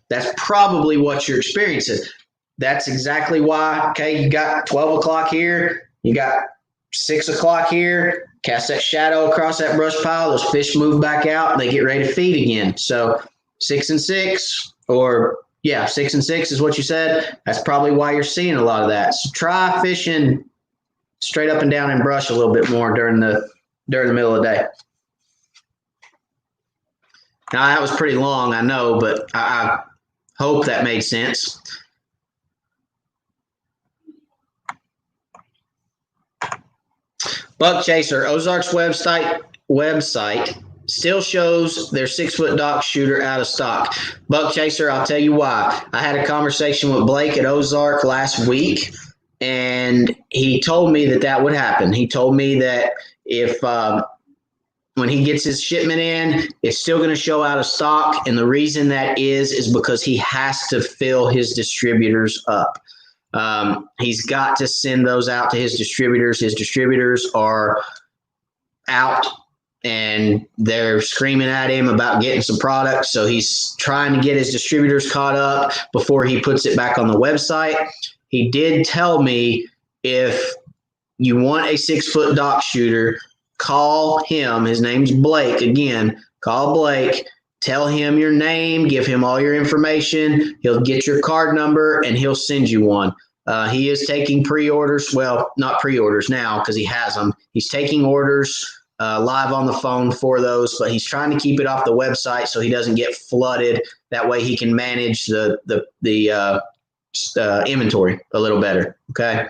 A: That's probably what you're experiencing. That's exactly why, okay, you got 12 o'clock here, you got 6 o'clock here, cast that shadow across that brush pile, those fish move back out, they get ready to feed again. So 6 and 6, or yeah, 6 and 6 is what you said. That's probably why you're seeing a lot of that. So try fishing straight up and down in brush a little bit more during the middle of the day. Now that was pretty long, I know, but I hope that made sense. Buck Chaser, Ozark's website still shows their 6-foot dock shooter out of stock. Buck Chaser, I'll tell you why. I had a conversation with Blake at Ozark last week, and he told me that would happen. He told me that if when he gets his shipment in, it's still going to show out of stock, and the reason that is because he has to fill his distributors up. He's got to send those out to his distributors. His distributors are out and they're screaming at him about getting some product. So he's trying to get his distributors caught up before he puts it back on the website. He did tell me if you want a 6-foot dock shooter, call him. His name's Blake. Again, call Blake. Tell him your name. Give him all your information. He'll get your card number, and he'll send you one. He is taking pre-orders. Well, not pre-orders now because he has them. He's taking orders live on the phone for those, but he's trying to keep it off the website so he doesn't get flooded. That way he can manage the inventory a little better. Okay.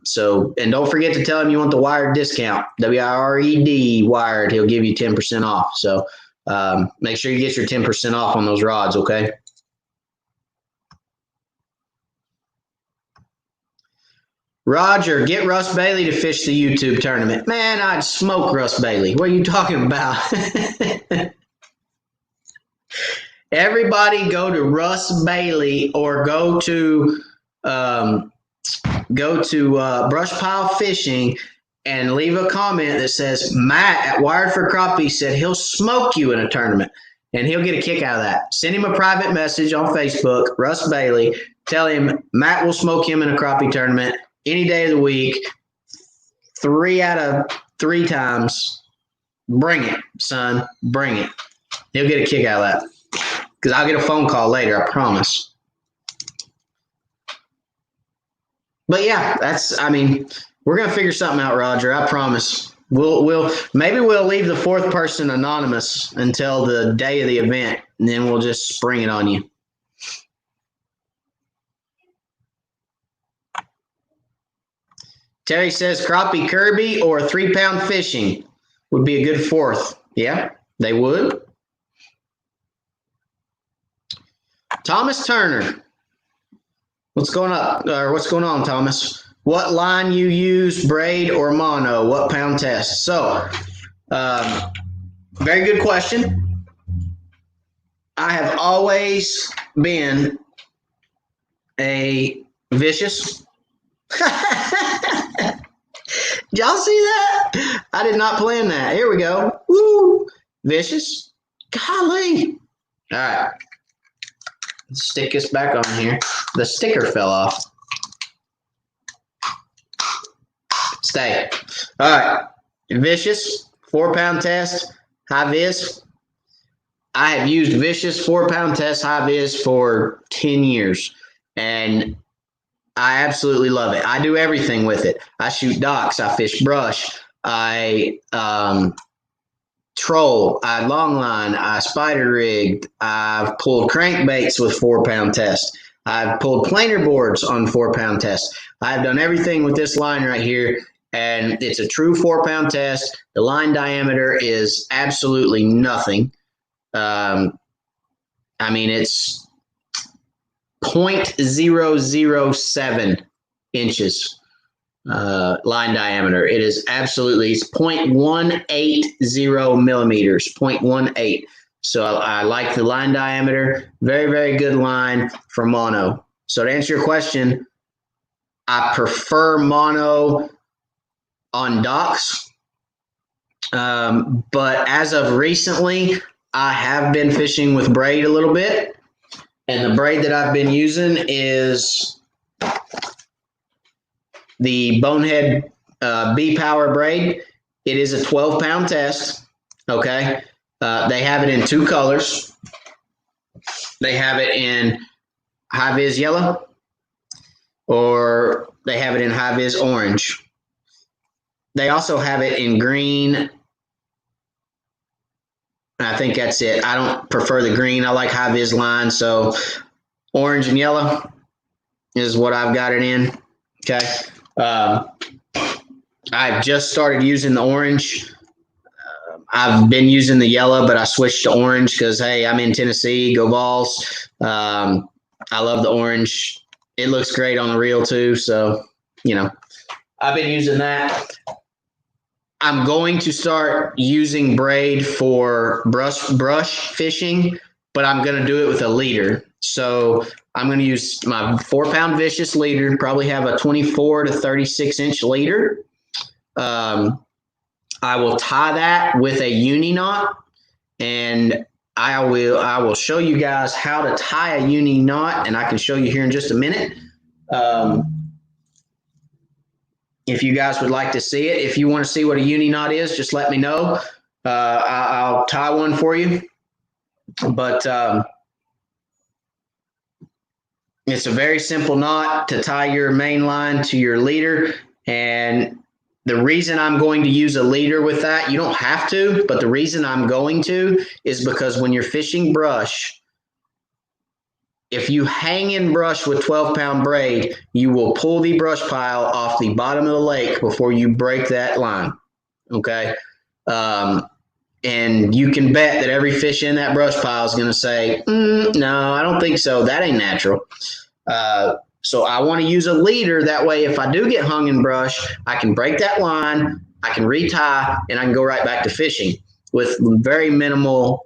A: So, and don't forget to tell him you want the wired discount, WIRED wired. He'll give you 10% off. So, make sure you get your 10% off on those rods. Okay. Roger, get Russ Bailey to fish the YouTube tournament. Man, I'd smoke Russ Bailey. What are you talking about? Everybody go to Russ Bailey or go to Brush Pile Fishing and leave a comment that says Matt at Wired for Crappie said he'll smoke you in a tournament, and he'll get a kick out of that. Send him a private message on Facebook, Russ Bailey. Tell him Matt will smoke him in a crappie tournament any day of the week, 3 out of 3 times. Bring it, son. Bring it. He'll get a kick out of that because I'll get a phone call later, I promise. But yeah, we're going to figure something out, Roger. I promise. We'll leave the 4th person anonymous until the day of the event, and then we'll just spring it on you. Terry says crappie Kirby or 3-pound fishing would be a good 4th. Yeah, they would. Thomas Turner. What's going on, Thomas? what line you use, braid or mono, what pound test? So, very good question. I have always been a vicious. Did y'all see that? I did not plan that. Here we go. Woo! Vicious. Golly. All right. Let's stick this back on here. The sticker fell off. Stay. All right. Vicious, 4-pound test, high vis. I have used Vicious 4-pound test high vis for 10 years. And I absolutely love it. I do everything with it. I shoot docks. I fish brush. I troll. I longline. I spider rigged. I've pulled crankbaits with 4-pound test. I've pulled planer boards on 4-pound test. I've done everything with this line right here, and it's a true 4-pound test. The line diameter is absolutely nothing. I mean, it's 0.007 inches line diameter. It is absolutely, it's 0.180 millimeters, 0.18. So I like the line diameter. Very, very good line for mono. So to answer your question, I prefer mono on docks. But as of recently, I have been fishing with braid a little bit. And the braid that I've been using is the Bonehead B-Power braid. It is a 12-pound test, okay? They have it in 2 colors. They have it in high-vis yellow, or they have it in high-vis orange. They also have it in green. I think that's it. I don't prefer the green. I like high-vis line, so orange and yellow is what I've got it in. Okay. I've just started using the orange. I've been using the yellow, but I switched to orange because, hey, I'm in Tennessee. Go Vols. I love the orange. It looks great on the reel too. So, you know, I've been using that. I'm going to start using braid for brush fishing, but I'm going to do it with a leader. So I'm going to use my 4-pound Vicious leader, probably have a 24 to 36-inch leader. I will tie that with a uni knot, and I will show you guys how to tie a uni knot, and I can show you here in just a minute. If you guys would like to see it, if you want to see what a uni knot is, just let me know. I'll tie one for you. But it's a very simple knot to tie your main line to your leader. And the reason I'm going to use a leader with that, you don't have to, but the reason I'm going to is because when you're fishing brush, if you hang in brush with 12-pound braid, you will pull the brush pile off the bottom of the lake before you break that line, okay? And you can bet that every fish in that brush pile is going to say, no, I don't think so. That ain't natural. So I want to use a leader. That way, if I do get hung in brush, I can break that line, I can retie, and I can go right back to fishing with very minimal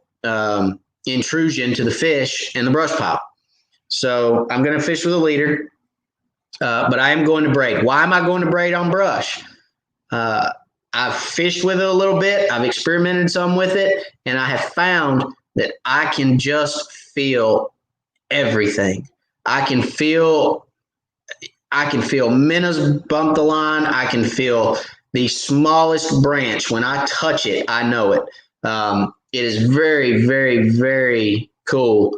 A: intrusion to the fish in the brush pile. So I'm going to fish with a leader, but I am going to braid. Why am I going to braid on brush? I've fished with it a little bit. I've experimented some with it, and I have found that I can just feel everything. I can feel minnows bump the line. I can feel the smallest branch. When I touch it, I know it. It is very, very, very cool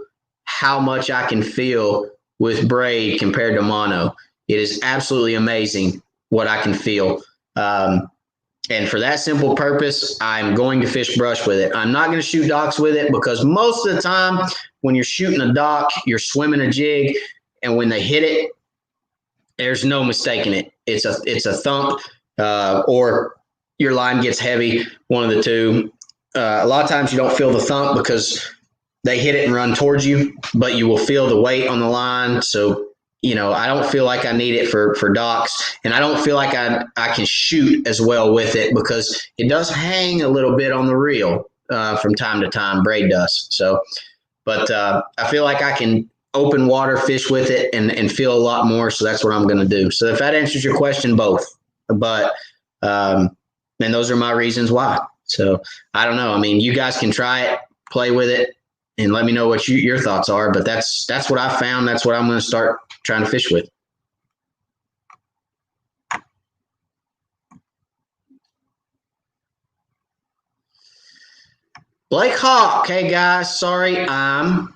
A: how much I can feel with braid compared to mono. It is absolutely amazing what I can feel. And for that simple purpose, I'm going to fish brush with it. I'm not going to shoot docks with it because most of the time when you're shooting a dock, you're swimming a jig, and when they hit it, there's no mistaking it. It's a thump, or your line gets heavy, one of the two. A lot of times you don't feel the thump because they hit it and run towards you, but you will feel the weight on the line. So I don't feel like I need it for docks, and I don't feel like I can shoot as well with it because it does hang a little bit on the reel from time to time. Braid does. So, but I feel like I can open water fish with it and feel a lot more. So that's what I'm going to do. So if that answers your question, both. But and those are my reasons why. So I don't know. I mean, you guys can try it, play with it, and let me know what your thoughts are. But that's what I found. That's what I'm going to start trying to fish with. Blake Hauk. Hey guys, sorry I'm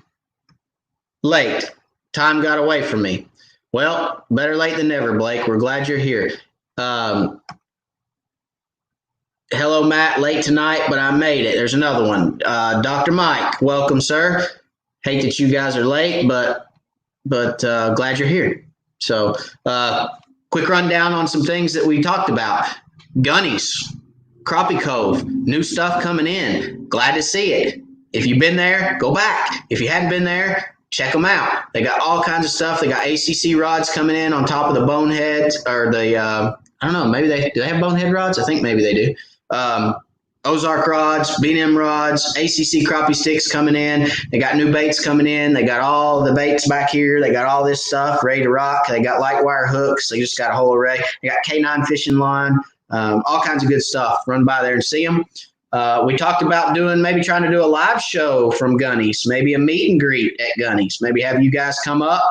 A: late. Time got away from me. Well, better late than never, Blake. We're glad you're here. Hello, Matt. Late tonight, but I made it. There's another one. Dr. Mike, welcome, sir. Hate that you guys are late, but glad you're here. So, quick rundown on some things that we talked about. Gunnies, Crappie Cove, new stuff coming in. Glad to see it. If you've been there, go back. If you hadn't been there, check them out. They got all kinds of stuff. They got ACC rods coming in on top of the boneheads, or the I don't know. Maybe do they have bonehead rods? I think maybe they do. Ozark rods, B&M rods, ACC crappie sticks coming in. They got new baits coming in. They got all the baits back here. They got all this stuff ready to rock. They got light wire hooks. They just got a whole array. They got K9 fishing line, all kinds of good stuff. Run by there and see them. We talked about maybe trying to do a live show from Gunnies, maybe a meet and greet at Gunnies. Maybe have you guys come up,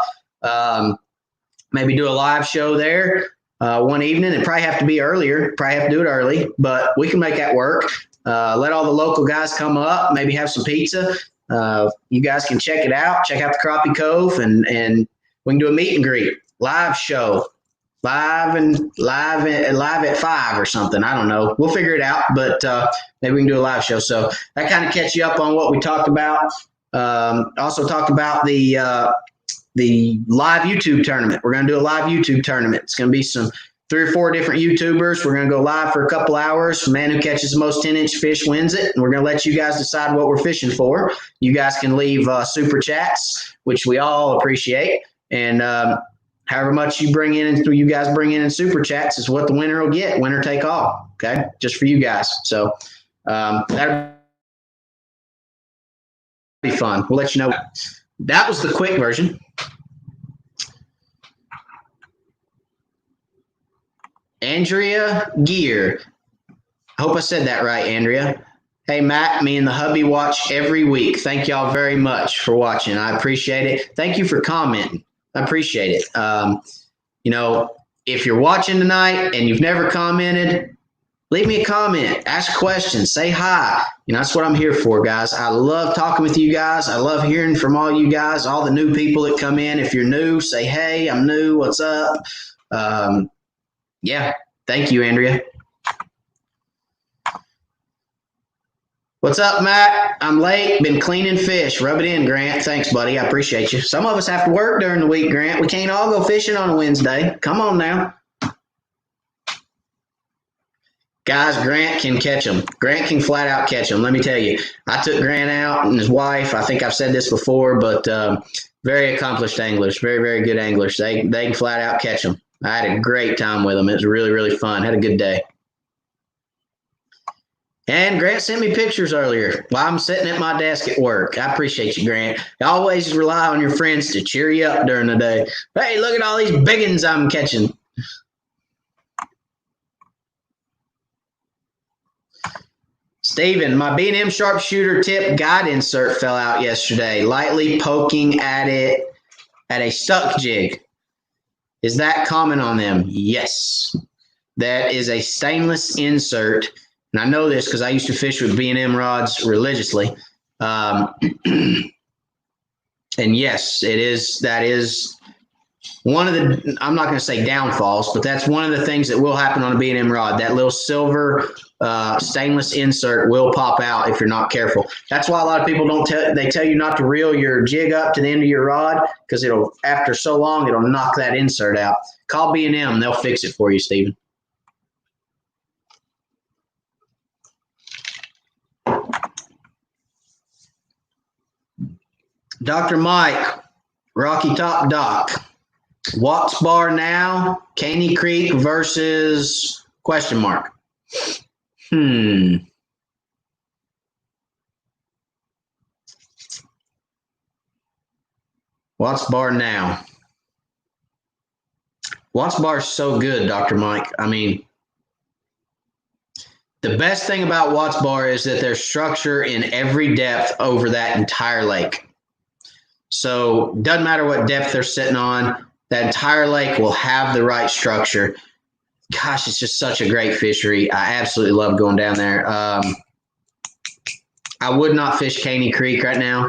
A: maybe do a live show there. One evening. It probably have to be earlier. Probably have to do it early, but we can make that work. Let all the local guys come up. Maybe have some pizza. You guys can check it out. Check out the Crappie Cove, and we can do a meet and greet, live show, live at 5 or something. I don't know. We'll figure it out, but maybe we can do a live show. So that kind of catch you up on what we talked about. Also talked about the live YouTube tournament. We're going to do a live YouTube tournament. It's going to be 3 or 4 different YouTubers. We're going to go live for a couple hours. The man who catches the most 10-inch fish wins it. And we're going to let you guys decide what we're fishing for. You guys can leave super chats, which we all appreciate. And however much you guys bring in super chats is what the winner will get. Winner take all. Okay. Just for you guys. So that'll be fun. We'll let you know. That was the quick version. Andrea Geer. I hope I said that right, Andrea. Hey, Matt, me and the hubby watch every week. Thank y'all very much for watching. I appreciate it. Thank you for commenting. I appreciate it. If you're watching tonight and you've never commented, leave me a comment, ask questions, say hi. That's what I'm here for, guys. I love talking with you guys. I love hearing from all you guys, all the new people that come in. If you're new, say, hey, I'm new. What's up? Yeah. Thank you, Andrea. What's up, Matt? I'm late. Been cleaning fish. Rub it in, Grant. Thanks, buddy. I appreciate you. Some of us have to work during the week, Grant. We can't all go fishing on a Wednesday. Come on now. Guys, Grant can catch them. Grant can flat out catch them. Let me tell you, I took Grant out and his wife. I think I've said this before, but very accomplished anglers, very, very good anglers. They can flat out catch them. I had a great time with them. It was really, really fun. Had a good day. And Grant sent me pictures earlier while I'm sitting at my desk at work. I appreciate you, Grant. You always rely on your friends to cheer you up during the day. Hey, look at all these big ones I'm catching. Steven, my B&M sharpshooter tip guide insert fell out yesterday, lightly poking at it at a stuck jig. Is that common on them? Yes. That is a stainless insert. And I know this because I used to fish with B&M rods religiously. And yes, it is. That is one of the, I'm not going to say downfalls, but that's one of the things that will happen on a B&M rod. That little silver stainless insert will pop out if you're not careful. That's why a lot of people they tell you not to reel your jig up to the end of your rod, because after so long, it'll knock that insert out. Call B&M, they'll fix it for you, Steven. Dr. Mike, Rocky Top Doc. Watts Bar now, Caney Creek versus question mark. Watts Bar now. Watts Bar is so good, Dr. Mike. I mean, the best thing about Watts Bar is that there's structure in every depth over that entire lake. So doesn't matter what depth they're sitting on, that entire lake will have the right structure. Gosh, it's just such a great fishery. I absolutely love going down there. I would not fish Caney Creek right now,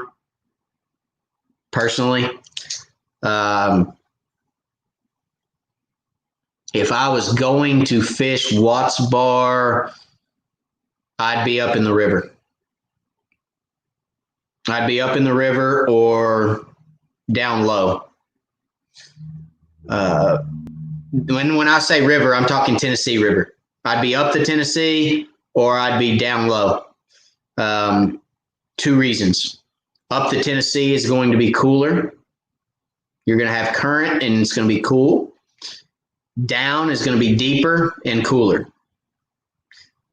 A: personally. If I was going to fish Watts Bar, I'd be up in the river. I'd be up in the river or down low. When I say river, I'm talking Tennessee River. I'd be up the Tennessee or I'd be down low. 2 reasons. Up the Tennessee is going to be cooler. You're going to have current and it's going to be cool. Down is going to be deeper and cooler.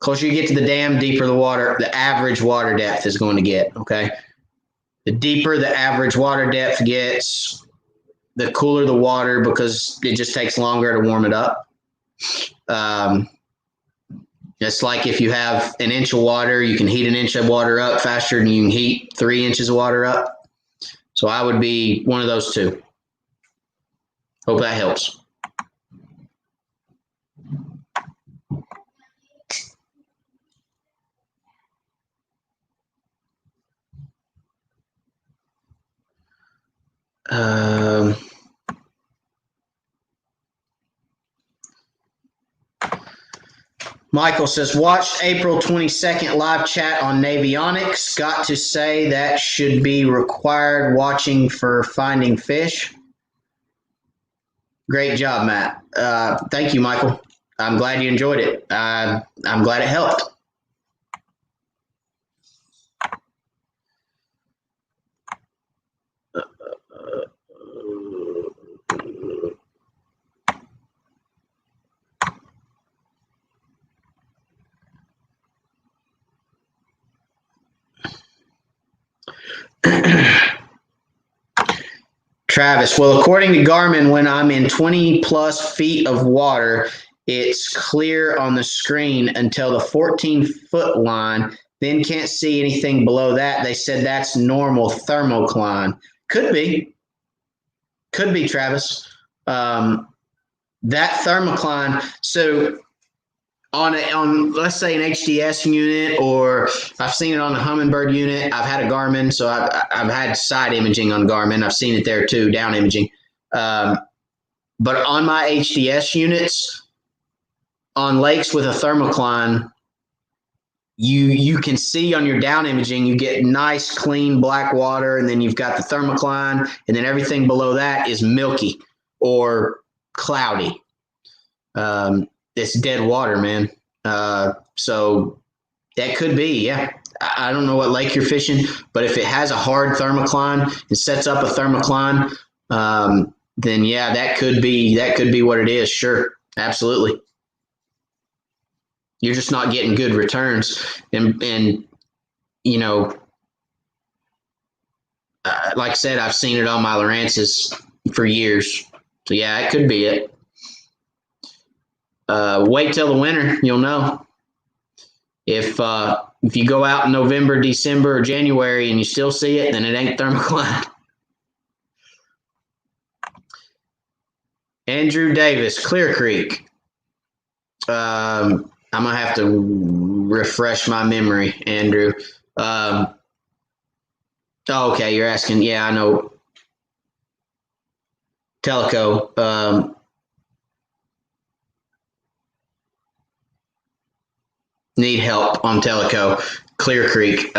A: Closer you get to the dam, deeper the water, the average water depth is going to get, okay? The deeper the average water depth gets, the cooler the water because it just takes longer to warm it up. It's like if you have an inch of water, you can heat an inch of water up faster than you can heat 3 inches of water up. So I would be one of those 2. Hope that helps. Michael says, watched April 22nd live chat on Navionics. Got to say that should be required watching for finding fish. Great job, Matt. Thank you, Michael. I'm glad you enjoyed it. I'm glad it helped. Travis, well, according to Garmin, when I'm in 20 plus feet of water, it's clear on the screen until the 14-foot line, then can't see anything below that. They said that's normal thermocline. Could be, Travis. That thermocline, so on let's say an HDS unit, or I've seen it on a Humminbird unit. I've had a Garmin, so I've had side imaging on Garmin. I've seen it there too, down imaging. But on my HDS units, on lakes with a thermocline, you can see on your down imaging, you get nice, clean black water, and then you've got the thermocline, and then everything below that is milky or cloudy. It's dead water, man. So that could be, yeah. I don't know what lake you're fishing, but if it has a hard thermocline and sets up a thermocline, then yeah, that could be what it is. Sure, absolutely. You're just not getting good returns, and you know, like I said, I've seen it on my Lawrence's for years. So yeah, it could be it. Wait till the winter, you'll know. If you go out in November, December, or January and you still see it, then it ain't thermocline. Andrew Davis, Clear Creek. I'm gonna have to refresh my memory, Andrew. Okay, you're asking. Yeah, I know. Teleco. Need help on Teleco. Clear Creek.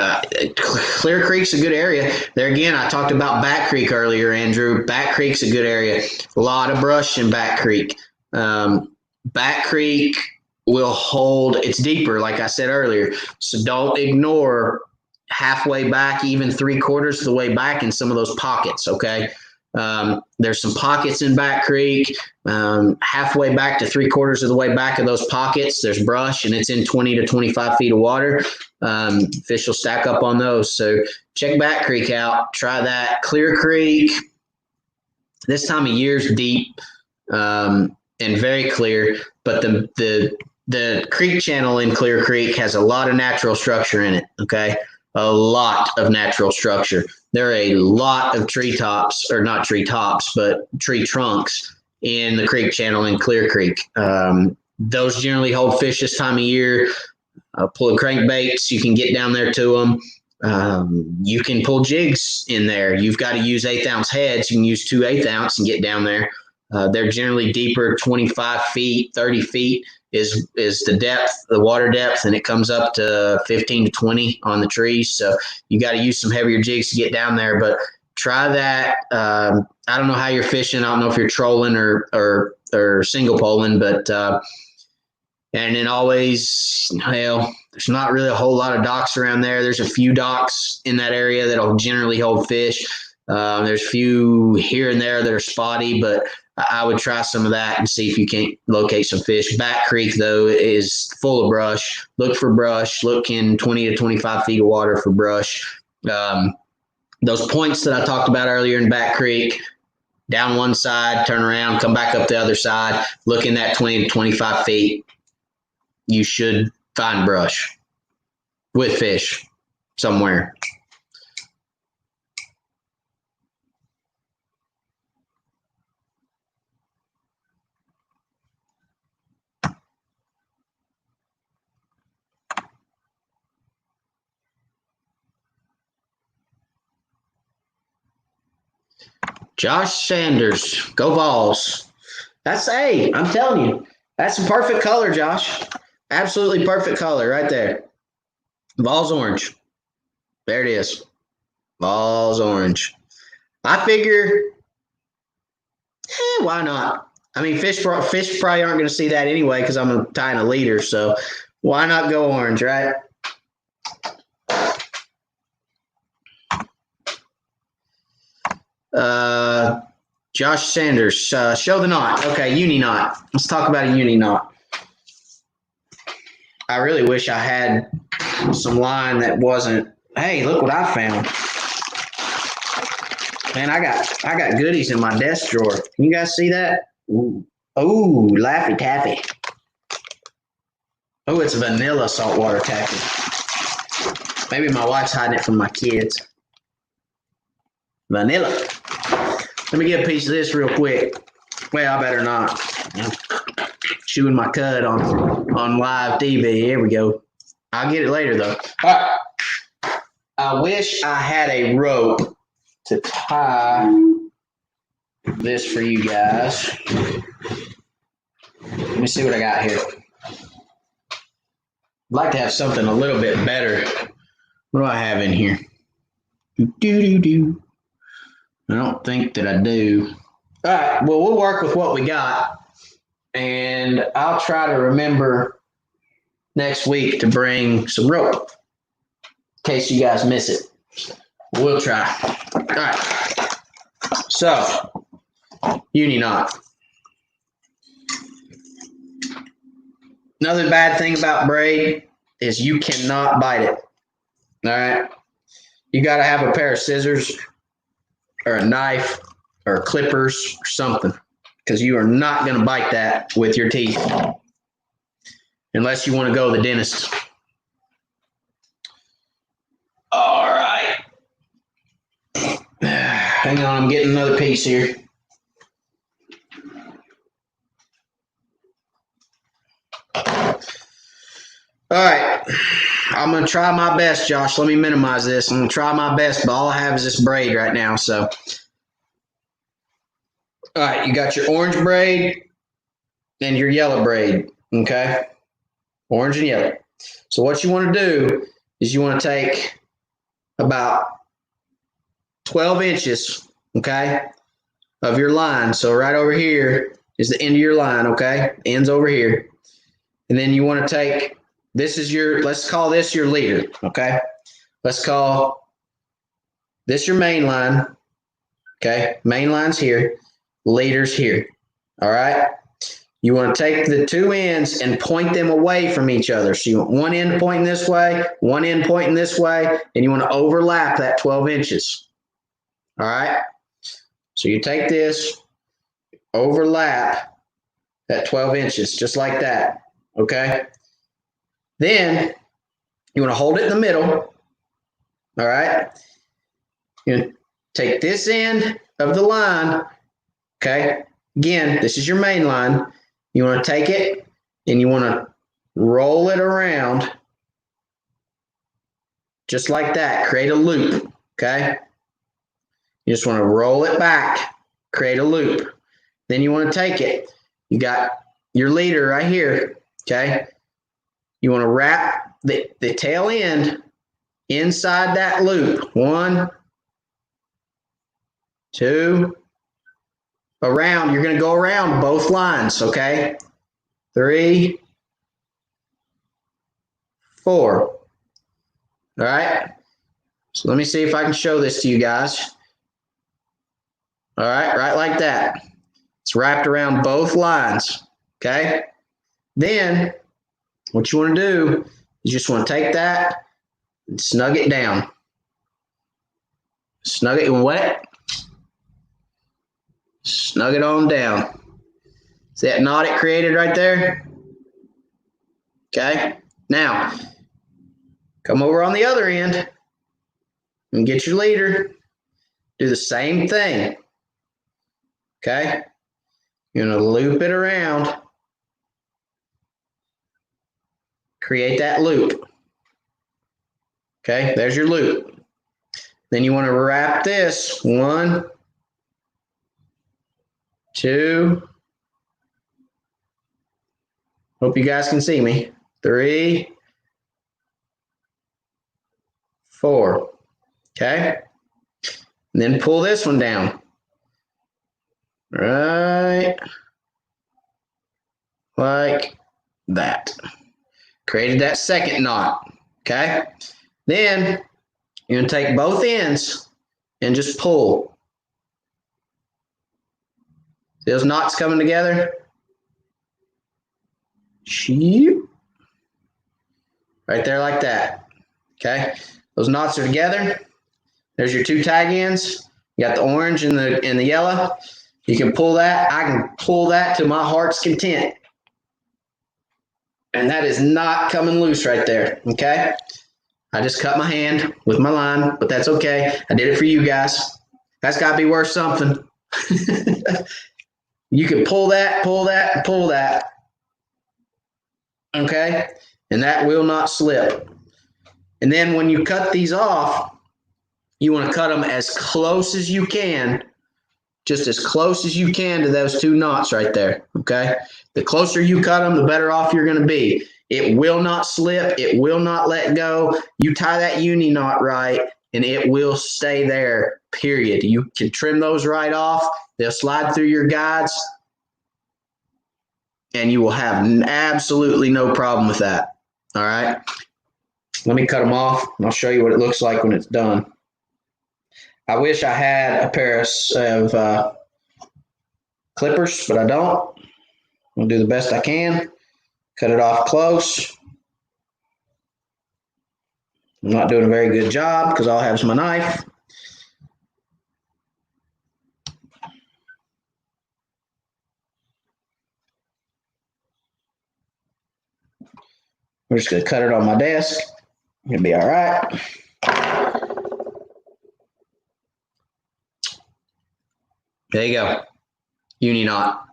A: Clear Creek's a good area. There again, I talked about Back Creek earlier, Andrew. Back Creek's a good area. A lot of brush in Back Creek. Back Creek will hold, it's deeper, like I said earlier. So don't ignore halfway back, even 3/4 of the way back in some of those pockets, okay? There's some pockets in Back Creek. Halfway back to 3/4 of the way back of those pockets, there's brush, and it's in 20 to 25 feet of water. Fish will stack up on those. So check Back Creek out. Try that. Clear Creek, this time of year is deep and very clear, but the creek channel in Clear Creek has a lot of natural structure in it, okay? A lot of natural structure. There are a lot of treetops, or not treetops, but tree trunks in the creek channel in Clear Creek. Those generally hold fish this time of year. Pull crankbaits, you can get down there to them. You can pull jigs in there. You've got to use 1/8 ounce heads. You can use 2 1/8 ounce and get down there. They're generally deeper, 25 feet, 30 feet is the depth, the water depth, and it comes up to 15 to 20 on the trees. So you got to use some heavier jigs to get down there, but try that. I don't know how you're fishing. I don't know if you're trolling or single poling, but and then always, well, there's not really a whole lot of docks around there. There's a few docks in that area that'll generally hold fish. There's a few here and there that are spotty, but I would try some of that and see if you can't locate some fish. Back Creek, though, is full of brush. Look for brush. Look in 20 to 25 feet of water for brush. Those points that I talked about earlier in Back Creek, down one side, turn around, come back up the other side, look in that 20 to 25 feet. You should find brush with fish somewhere. Josh Sanders, go Vols. I'm telling you, that's a perfect color, Josh. Absolutely perfect color right there. Vols orange. There it is. Vols orange. I figure, why not? I mean, fish probably aren't going to see that anyway because I'm tying a leader. So why not go orange, right? Josh Sanders, show the knot. Okay, uni knot. Let's talk about a uni knot. I really wish I had some line that wasn't. Hey, look what I found. Man, I got goodies in my desk drawer. Can you guys see that? Ooh, Laffy Taffy. Oh, it's vanilla saltwater taffy. Maybe my wife's hiding it from my kids. Vanilla. Let me get a piece of this real quick. Well, I better not. Chewing my cud on live TV. Here we go. I'll get it later, though. All right. I wish I had a rope to tie this for you guys. Let me see what I got here. I'd like to have something a little bit better. What do I have in here? I don't think that I do. All right. Well, we'll work with what we got. And I'll try to remember next week to bring some rope in case you guys miss it. We'll try. All right. So, uni knot. Another bad thing about braid is you cannot bite it. All right. You got to have a pair of scissors or a knife or clippers or something, because you are not going to bite that with your teeth unless you want to go to the dentist. All right. Hang on, I'm getting another piece here. All right. I'm going to try my best, Josh. Let me minimize this. I'm going to try my best, but all I have is this braid right now. So, all right, you got your orange braid and your yellow braid, okay? Orange and yellow. So what you want to do is you want to take about 12 inches, okay, of your line. So right over here is the end of your line, okay? End's over here. And then you want to take, this is your, let's call this your leader, okay? Let's call this your main line. Okay, main line's here, leader's here. All right. You want to take the two ends and point them away from each other. So you want one end pointing this way, one end pointing this way, and you want to overlap that 12 inches. All right. So you take this, overlap that 12 inches, just like that. Okay. Then you want to hold it in the middle. All right. You take this end of the line. Okay. Again, this is your main line. You want to take it and you want to roll it around just like that. Create a loop. Okay. You just want to roll it back, create a loop. Then you want to take it. You got your leader right here. Okay. You want to wrap the tail end inside that loop. 1, 2, around. You're going to go around both lines. Okay. 3, 4. All right. So let me see if I can show this to you guys. All right. Right like that. It's wrapped around both lines. Okay. Then what you want to do is just want to take that and snug it down. Snug it and wet. Snug it on down. See that knot it created right there? Okay. Now, come over on the other end and get your leader. Do the same thing. Okay. You're going to loop it around. Create that loop. Okay. There's your loop. Then you want to wrap this. 1, 2. Hope you guys can see me. 3, 4. Okay. And then pull this one down. Right like that. Created that second knot. Okay. Then you're going to take both ends and just pull. See those knots coming together? Right there like that. Okay. Those knots are together. There's your two tag ends. You got the orange and the yellow. You can pull that. I can pull that to my heart's content. And that is not coming loose right there. Okay. I just cut my hand with my line, but that's okay. I did it for you guys. That's got to be worth something. You can pull that, pull that, and pull that. Okay. And that will not slip. And then when you cut these off, you want to cut them as close as you can, just as close as you can to those two knots right there. Okay. The closer you cut them, the better off you're going to be. It will not slip. It will not let go. You tie that uni knot right, and it will stay there, period. You can trim those right off. They'll slide through your guides, and you will have absolutely no problem with that. All right. Let me cut them off, and I'll show you what it looks like when it's done. I wish I had a pair of clippers, but I don't. I'll do the best I can. Cut it off close. I'm not doing a very good job because all I have is my knife. We're just going to cut it on my desk. It'll be all right. There you go. Uni knot.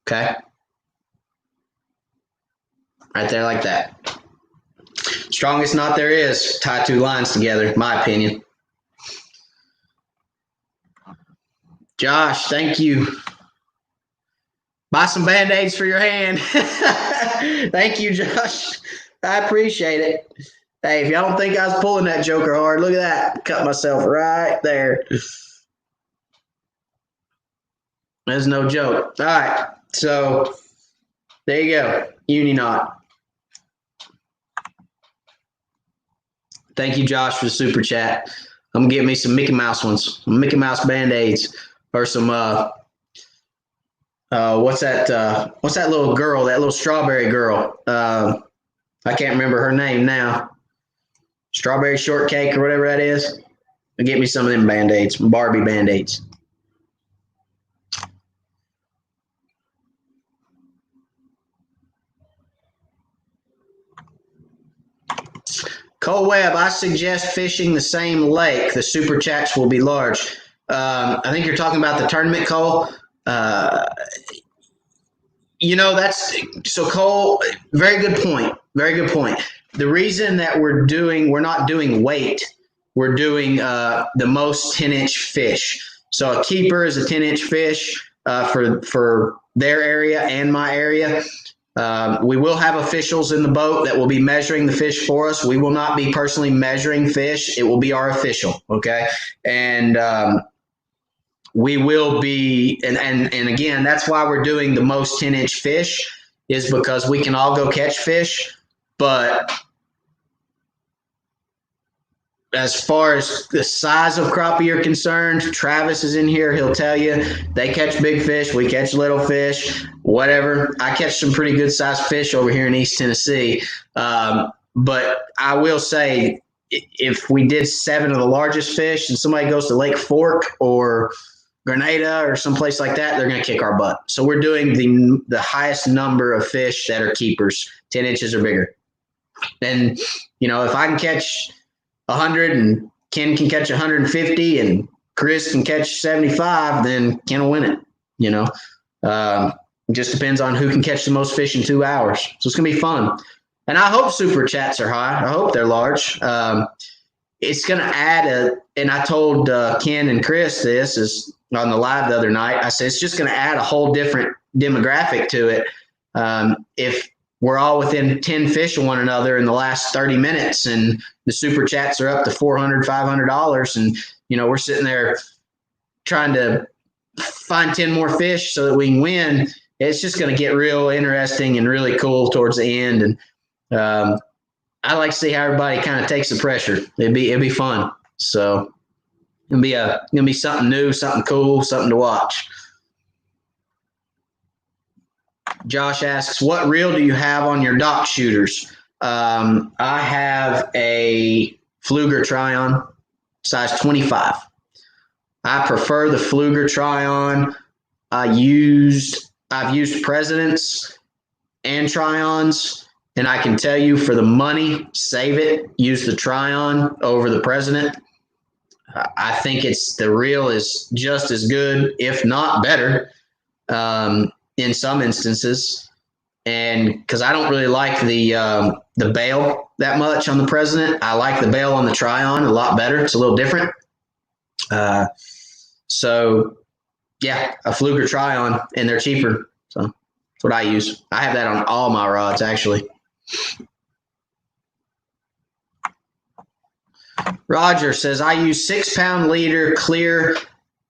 A: Okay. Right there like that. Strongest knot there is. Tie two lines together, in my opinion. Josh, thank you. Buy some Band-Aids for your hand. Thank you, Josh. I appreciate it. Hey, if y'all don't think I was pulling that joker hard, look at that. Cut myself right there. That's no joke. All right. So there you go. Uni knot. Thank you, Josh, for the super chat. I'm gonna get me some Mickey Mouse ones, Mickey Mouse Band-Aids, or some what's that little girl, that little strawberry girl? I can't remember her name now. Strawberry shortcake or whatever that is. Get me some of them Band-Aids, Barbie Band-Aids. Cole Webb, I suggest fishing the same lake. The super chats will be large. I think you're talking about the tournament, Cole. That's so, Cole. Very good point. Very good point. The reason that we're not doing weight, we're doing the most 10-inch fish. So a keeper is a 10-inch fish for their area and my area. We will have officials in the boat that will be measuring the fish for us. We will not be personally measuring fish. It will be our official, okay? And we will be, and again, that's why we're doing the most 10-inch fish, is because we can all go catch fish. But as far as the size of crappie are concerned, Travis is in here. He'll tell you they catch big fish. We catch little fish, whatever. I catch some pretty good sized fish over here in East Tennessee. But I will say, if we did 7 of the largest fish and somebody goes to Lake Fork or Grenada or someplace like that, they're going to kick our butt. So we're doing the highest number of fish that are keepers, 10 inches or bigger. And, if I can catch 100 and Ken can catch 150 and Chris can catch 75, then Ken will win it. It just depends on who can catch the most fish in 2 hours. So it's going to be fun. And I hope super chats are high. I hope they're large. It's going to add and I told Ken and Chris this is on the live the other night. I said, it's just going to add a whole different demographic to it. If we're all within 10 fish of one another in the last 30 minutes and the super chats are up to $400, $500. And, we're sitting there trying to find 10 more fish so that we can win. It's just going to get real interesting and really cool towards the end. And I like to see how everybody kind of takes the pressure. It'd be fun. So it'll be something new, something cool, something to watch. Josh asks, what reel do you have on your dock shooters? I have a Fluger Tryon, size 25. I prefer the Fluger Tryon. I've used Presidents and Tryons, and I can tell you, for the money, save it. Use the Tryon over the President. I think the reel is just as good, if not better. In some instances, and because I don't really like the bail that much on the President, I like the bail on the Tryon a lot better. It's a little different. So yeah, a Fluger Tryon, and they're cheaper. So that's what I use. I have that on all my rods, actually. Roger says, I use 6-pound leader clear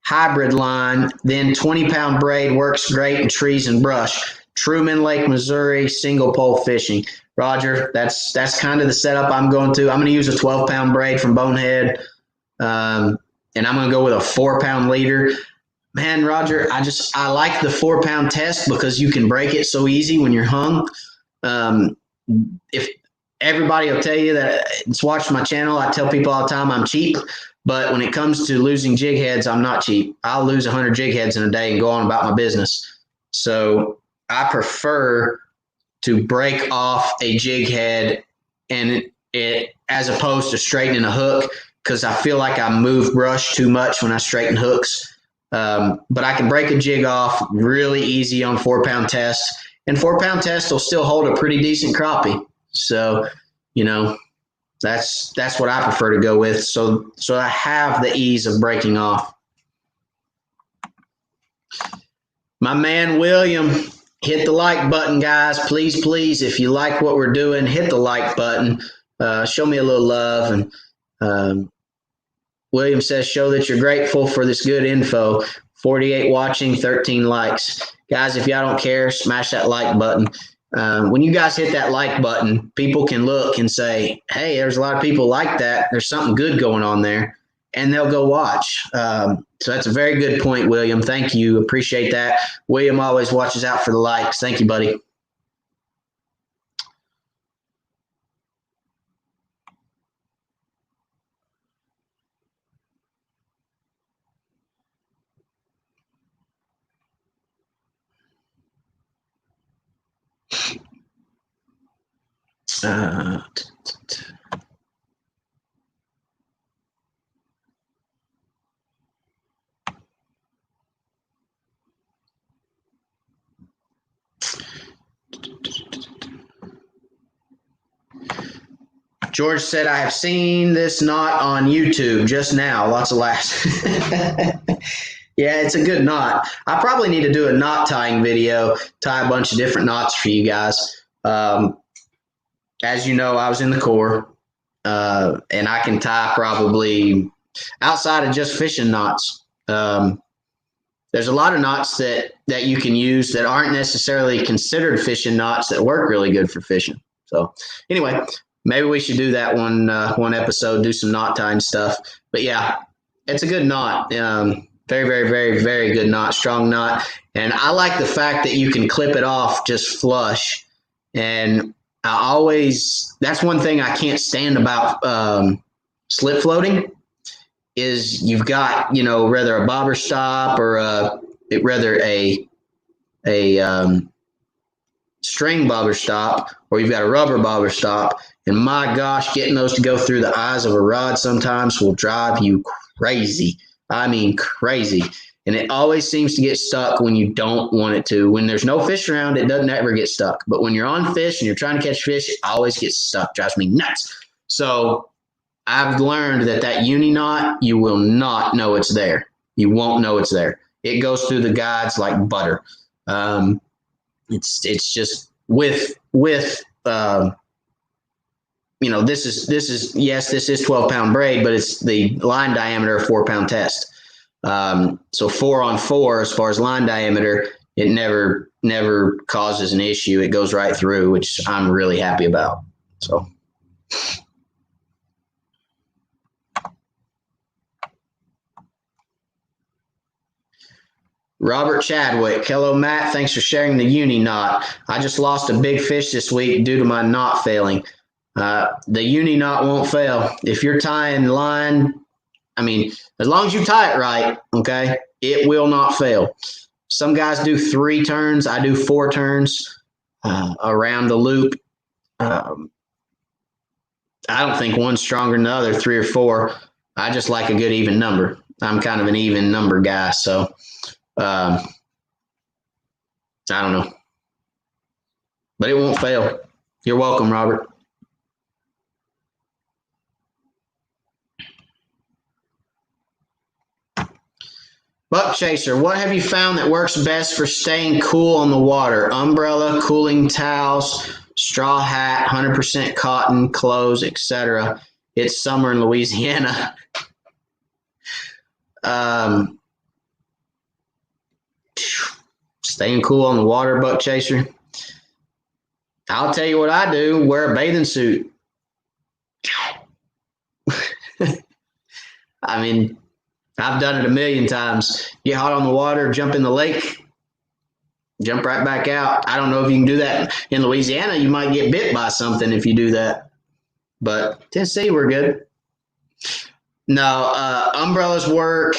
A: hybrid line, then 20-pound braid works great in trees and brush. Truman Lake, Missouri, single pole fishing. Roger, that's kind of the setup I'm going to. I'm going to use a 12-pound braid from Bonehead, and I'm going to go with a 4-pound leader. Man, Roger, I like the 4-pound test because you can break it so easy when you're hung. If everybody will tell you that it's watched my channel, I tell people all the time I'm cheap. But when it comes to losing jig heads, I'm not cheap. I'll lose 100 jig heads in a day and go on about my business. So I prefer to break off a jig head and it as opposed to straightening a hook, because I feel like I move brush too much when I straighten hooks. But I can break a jig off really easy on 4-pound test, and 4-pound test will still hold a pretty decent crappie. So, that's what I prefer to go with. So I have the ease of breaking off. My man William, hit the like button, guys. Please, please, if you like what we're doing, hit the like button. Show me a little love. And William says, show that you're grateful for this good info. 48 watching, 13 likes. Guys, if y'all don't care, smash that like button. When you guys hit that like button, people can look and say, hey, there's a lot of people like that. There's something good going on there. and they'll go watch. So that's a very good point, William. Thank you. Appreciate that. William always watches out for the likes. Thank you, buddy. George said, I have seen this knot on YouTube just now. Lots of laughs. Yeah, it's a good knot. I probably need to do a knot tying video, tie a bunch of different knots for you guys. As you know, I was in the Corps, and I can tie probably outside of just fishing knots. There's a lot of knots that you can use that aren't necessarily considered fishing knots that work really good for fishing. So anyway, maybe we should do that one episode, do some knot tying stuff. But yeah, it's a good knot. Very, very, very, very good knot, strong knot. And I like the fact that you can clip it off just flush. And that's one thing I can't stand about slip floating is you've got, rather a bobber stop or rather a string bobber stop, or you've got a rubber bobber stop. And my gosh, getting those to go through the eyes of a rod sometimes will drive you crazy. I mean, crazy. And it always seems to get stuck when you don't want it to. When there's no fish around, it doesn't ever get stuck. But when you're on fish and you're trying to catch fish, it always gets stuck. Drives me nuts. So I've learned that uni knot, you will not know it's there. You won't know it's there. It goes through the guides like butter. It's just with this is 12-pound braid, but it's the line diameter of 4-pound test. So 4 on 4, as far as line diameter, it never causes an issue. It goes right through, which I'm really happy about. So. Robert Chadwick. Hello, Matt. Thanks for sharing the uni knot. I just lost a big fish this week due to my knot failing. The uni knot won't fail. If you're tying line, as long as you tie it right, okay, it will not fail. Some guys do 3 turns. I do 4 turns around the loop. I don't think one's stronger than the other, 3 or 4. I just like a good even number. I'm kind of an even number guy, so I don't know. But it won't fail. You're welcome, Robert. Buck Chaser, what have you found that works best for staying cool on the water? Umbrella, cooling towels, straw hat, 100% cotton, clothes, etc. It's summer in Louisiana. Staying cool on the water, Buck Chaser. I'll tell you what I do. Wear a bathing suit. I've done it a million times. Get hot on the water, jump in the lake, jump right back out. I don't know if you can do that. In Louisiana, you might get bit by something if you do that. But Tennessee, we're good. No, umbrellas work.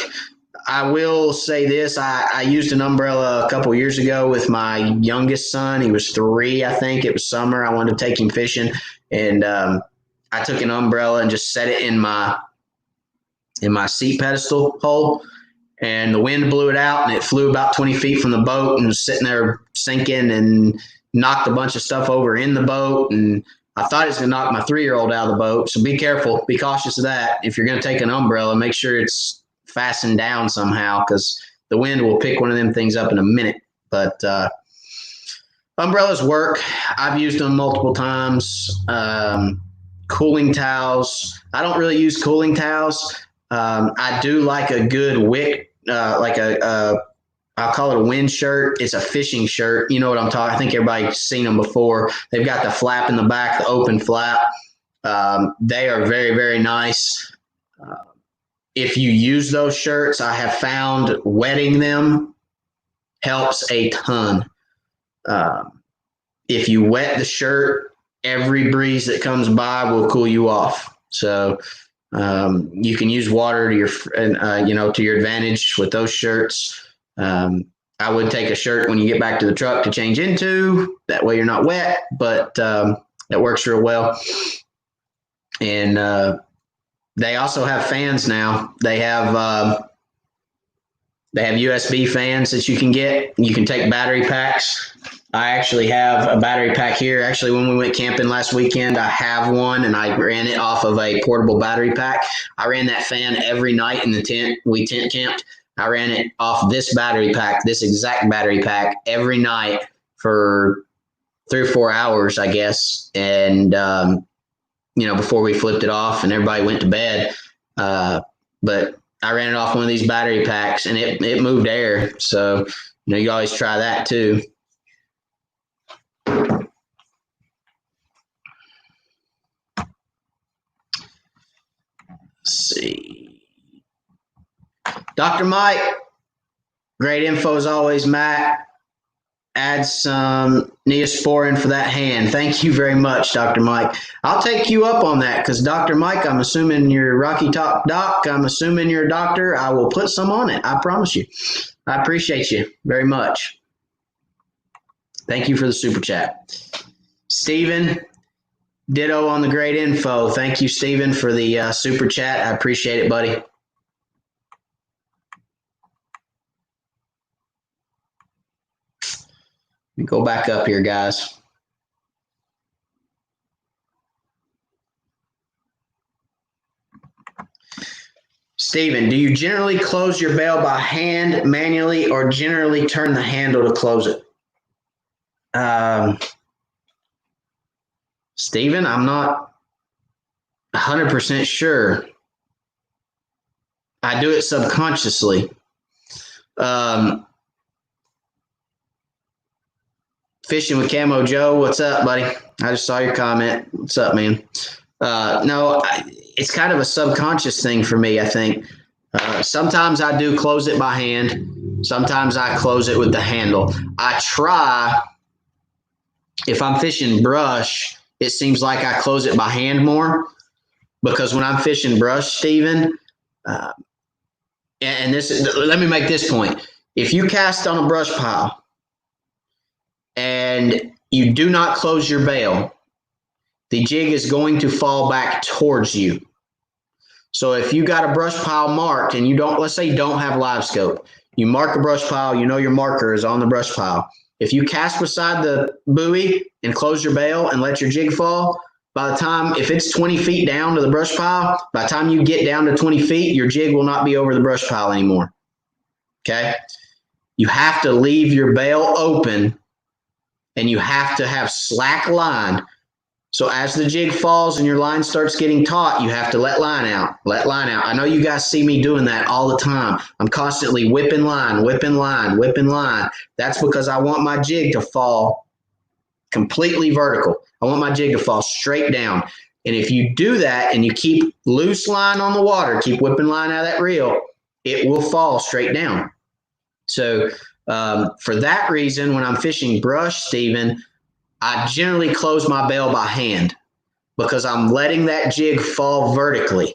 A: I will say this. I used an umbrella a couple years ago with my youngest son. He was 3, I think. It was summer. I wanted to take him fishing. And I took an umbrella and just set it in my seat pedestal hole, and the wind blew it out, and it flew about 20 feet from the boat and was sitting there sinking and knocked a bunch of stuff over in the boat. And I thought it was going to knock my 3-year-old out of the boat. So be careful. Be cautious of that. If you're going to take an umbrella, make sure it's fastened down somehow, because the wind will pick one of them things up in a minute. But umbrellas work. I've used them multiple times. Cooling towels. I don't really use cooling towels. I do like a good wick, like I'll call it a wind shirt. It's a fishing shirt. You know what I'm talking. I think everybody's seen them before. They've got the flap in the back, the open flap. They are very, very nice. if you use those shirts, I have found wetting them helps a ton. If you wet the shirt, every breeze that comes by will cool you off. So you can use water to your to your advantage with those shirts. I would take a shirt when you get back to the truck to change into. That way you're not wet, but that works real well. And they also have fans now. They have USB fans that you can get. You can take battery packs. I actually have a battery pack here. Actually, when we went camping last weekend, I have one, and I ran it off of a portable battery pack. I ran that fan every night in the tent. We tent camped. I ran it off this battery pack, this exact battery pack, every night for 3 or 4 hours, I guess. And, before we flipped it off and everybody went to bed. But I ran it off one of these battery packs, and it moved air. So, you always try that too. Let's see. Dr. Mike, great info as always, Matt. Add some Neosporin for that hand. Thank you very much, Dr. Mike. I'll take you up on that because, Dr. Mike, I'm assuming you're Rocky Top Doc. I'm assuming you're a doctor. I will put some on it. I promise you. I appreciate you very much. Thank you for the super chat. Steven, ditto on the great info. Thank you, Steven, for the super chat. I appreciate it, buddy. Let me go back up here, guys. Steven, do you generally close your bail by hand manually or generally turn the handle to close it? Steven, I'm not 100% sure. I do it subconsciously. Fishing with Camo Joe, what's up, buddy? I just saw your comment. What's up, man? No, it's kind of a subconscious thing for me, I think. Sometimes I do close it by hand. Sometimes I close it with the handle. I try, if I'm fishing brush, it seems like I close it by hand more because when I'm fishing brush, Steven, and let me make this point. If you cast on a brush pile, and you do not close your bail, the jig is going to fall back towards you. So if you got a brush pile marked and you don't, let's say you don't have live scope, you mark a brush pile, your marker is on the brush pile. If you cast beside the buoy and close your bail and let your jig fall, by the time, if it's 20 feet down to the brush pile, by the time you get down to 20 feet, your jig will not be over the brush pile anymore. Okay? You have to leave your bail open and you have to have slack line. So as the jig falls and your line starts getting taut, you have to let line out. Let line out. I know you guys see me doing that all the time. I'm constantly whipping line, whipping line, whipping line. That's because I want my jig to fall completely vertical. I want my jig to fall straight down. And if you do that and you keep loose line on the water, keep whipping line out of that reel, it will fall straight down. So for that reason, when I'm fishing brush, Steven, I generally close my bail by hand because I'm letting that jig fall vertically.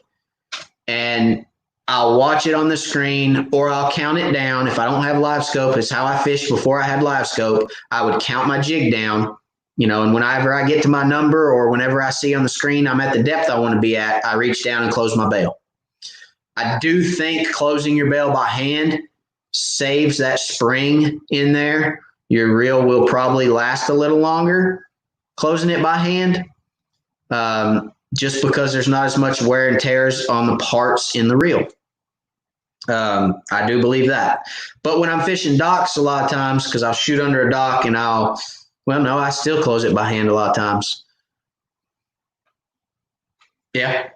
A: And I'll watch it on the screen or I'll count it down. If I don't have live scope, it's how I fished before I had live scope. I would count my jig down, and whenever I get to my number or whenever I see on the screen I'm at the depth I want to be at, I reach down and close my bail. I do think closing your bail by hand saves that spring in there. Your reel will probably last a little longer closing it by hand, just because there's not as much wear and tears on the parts in the reel. I do believe that. But when I'm fishing docks a lot of times, because I'll shoot under a dock and I still close it by hand a lot of times. Yeah,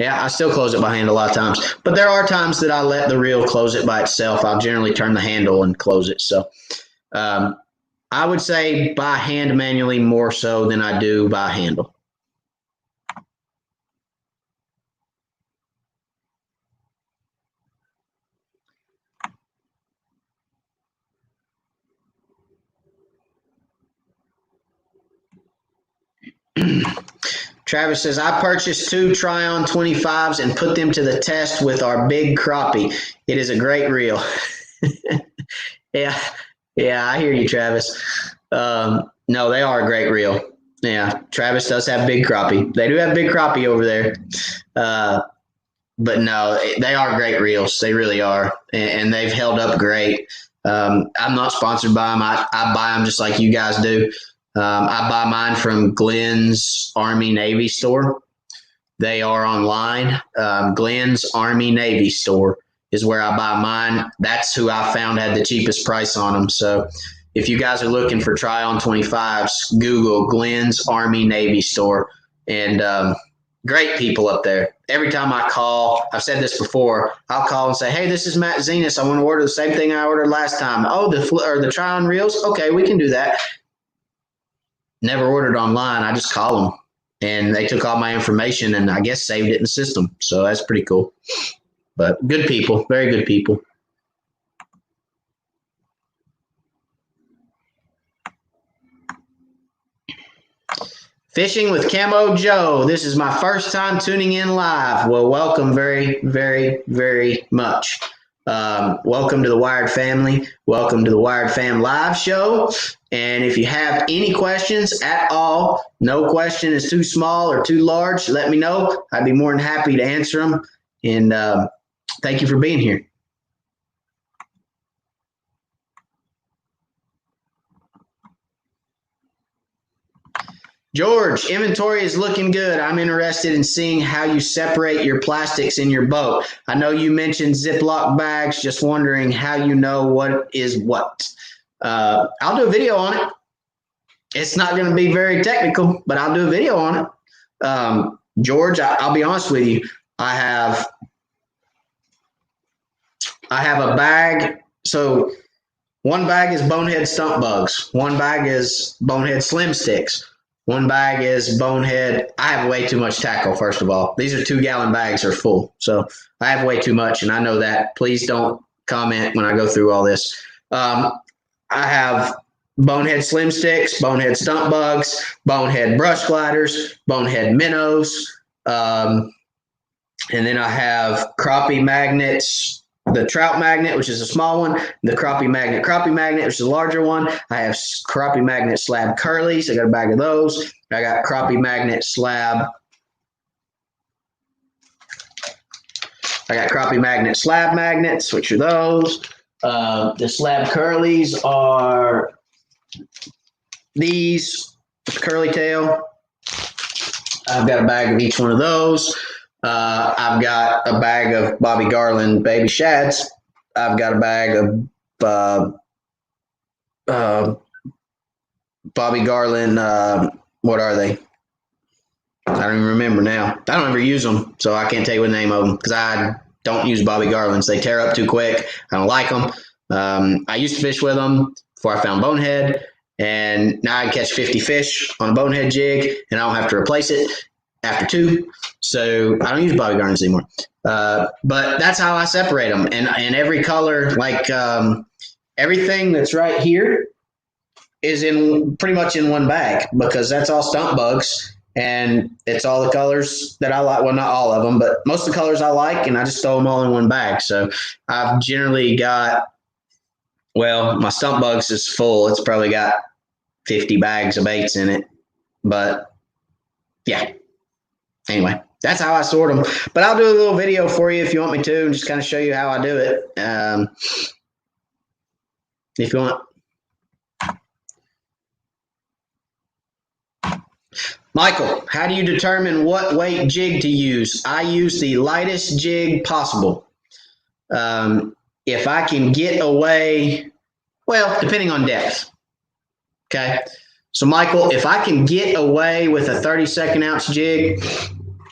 A: I still close it by hand a lot of times. But there are times that I let the reel close it by itself. I'll generally turn the handle and close it. So I would say by hand manually more so than I do by handle. Travis says, I purchased 2 Tryon 25s and put them to the test with our big crappie. It is a great reel. Yeah, yeah, I hear you, Travis. No, they are a great reel. Yeah, Travis does have big crappie. They do have big crappie over there. But no, they are great reels. They really are. And they've held up great. I'm not sponsored by them. I buy them just like you guys do. I buy mine from Glenn's Army Navy store. They are online. Glenn's Army Navy store is where I buy mine. That's who I found had the cheapest price on them. So if you guys are looking for Tryon 25s, Google Glenn's Army Navy store. And great people up there. Every time I call, I've said this before, I'll call and say, hey, this is Matt Zenas. I want to order the same thing I ordered last time. Oh, the Tryon reels? Okay, we can do that. Never ordered online. I just call them. And they took all my information and I guess saved it in the system. So that's pretty cool. But good people, very good people. Fishing with Camo Joe. This is my first time tuning in live. Well, welcome very, very, very much. Welcome to the Wired family. Welcome to the Wired Fam live show. And if you have any questions at all, no question is too small or too large, let me know. I'd be more than happy to answer them. And thank you for being here. George, inventory is looking good. I'm interested in seeing how you separate your plastics in your boat. I know you mentioned Ziploc bags. Just wondering how you know what is what. I'll do a video on it. It's not going to be very technical, but I'll do a video on it. George, I'll be honest with you. I have a bag. So one bag is bonehead stump bugs. One bag is bonehead slim sticks. One bag is bonehead. I have way too much tackle, first of all. These are 2-gallon bags are full. So I have way too much, and I know that. Please don't comment when I go through all this. I have bonehead slim sticks, bonehead stump bugs, bonehead brush gliders, bonehead minnows. And then I have crappie magnets, the trout magnet, which is a small one, the crappie magnet, which is a larger one. I have crappie magnet slab curlies. I got a bag of those. I got crappie magnet slab. I got crappie magnet slab magnets, which are those. The slab curlies are these, curly tail. I've got a bag of each one of those. I've got a bag of Bobby Garland baby shads. I've got a bag of Bobby Garland. What are they? I don't even remember now. I don't ever use them, so I can't tell you what the name of them because I don't use Bobby Garlands. They tear up too quick. I don't like them. I used to fish with them before I found Bonehead, and now I can catch 50 fish on a Bonehead jig, and I don't have to replace it after 2. So I don't use Bobby Garlands anymore. But that's how I separate them. And every color, like everything that's right here is in pretty much in one bag because that's all stump bugs. And it's all the colors that I like. Well, not all of them, but most of the colors I like, and I just throw them all in one bag. So I've generally got, well, my stump bugs is full. It's probably got 50 bags of baits in it. But yeah. Anyway, that's how I sort them. But I'll do a little video for you if you want me to, and just kind of show you how I do it. If you want. Michael, how do you determine what weight jig to use? I use the lightest jig possible. If I can get away, well, depending on depth. Okay. So, Michael, if I can get away with a 32nd ounce jig,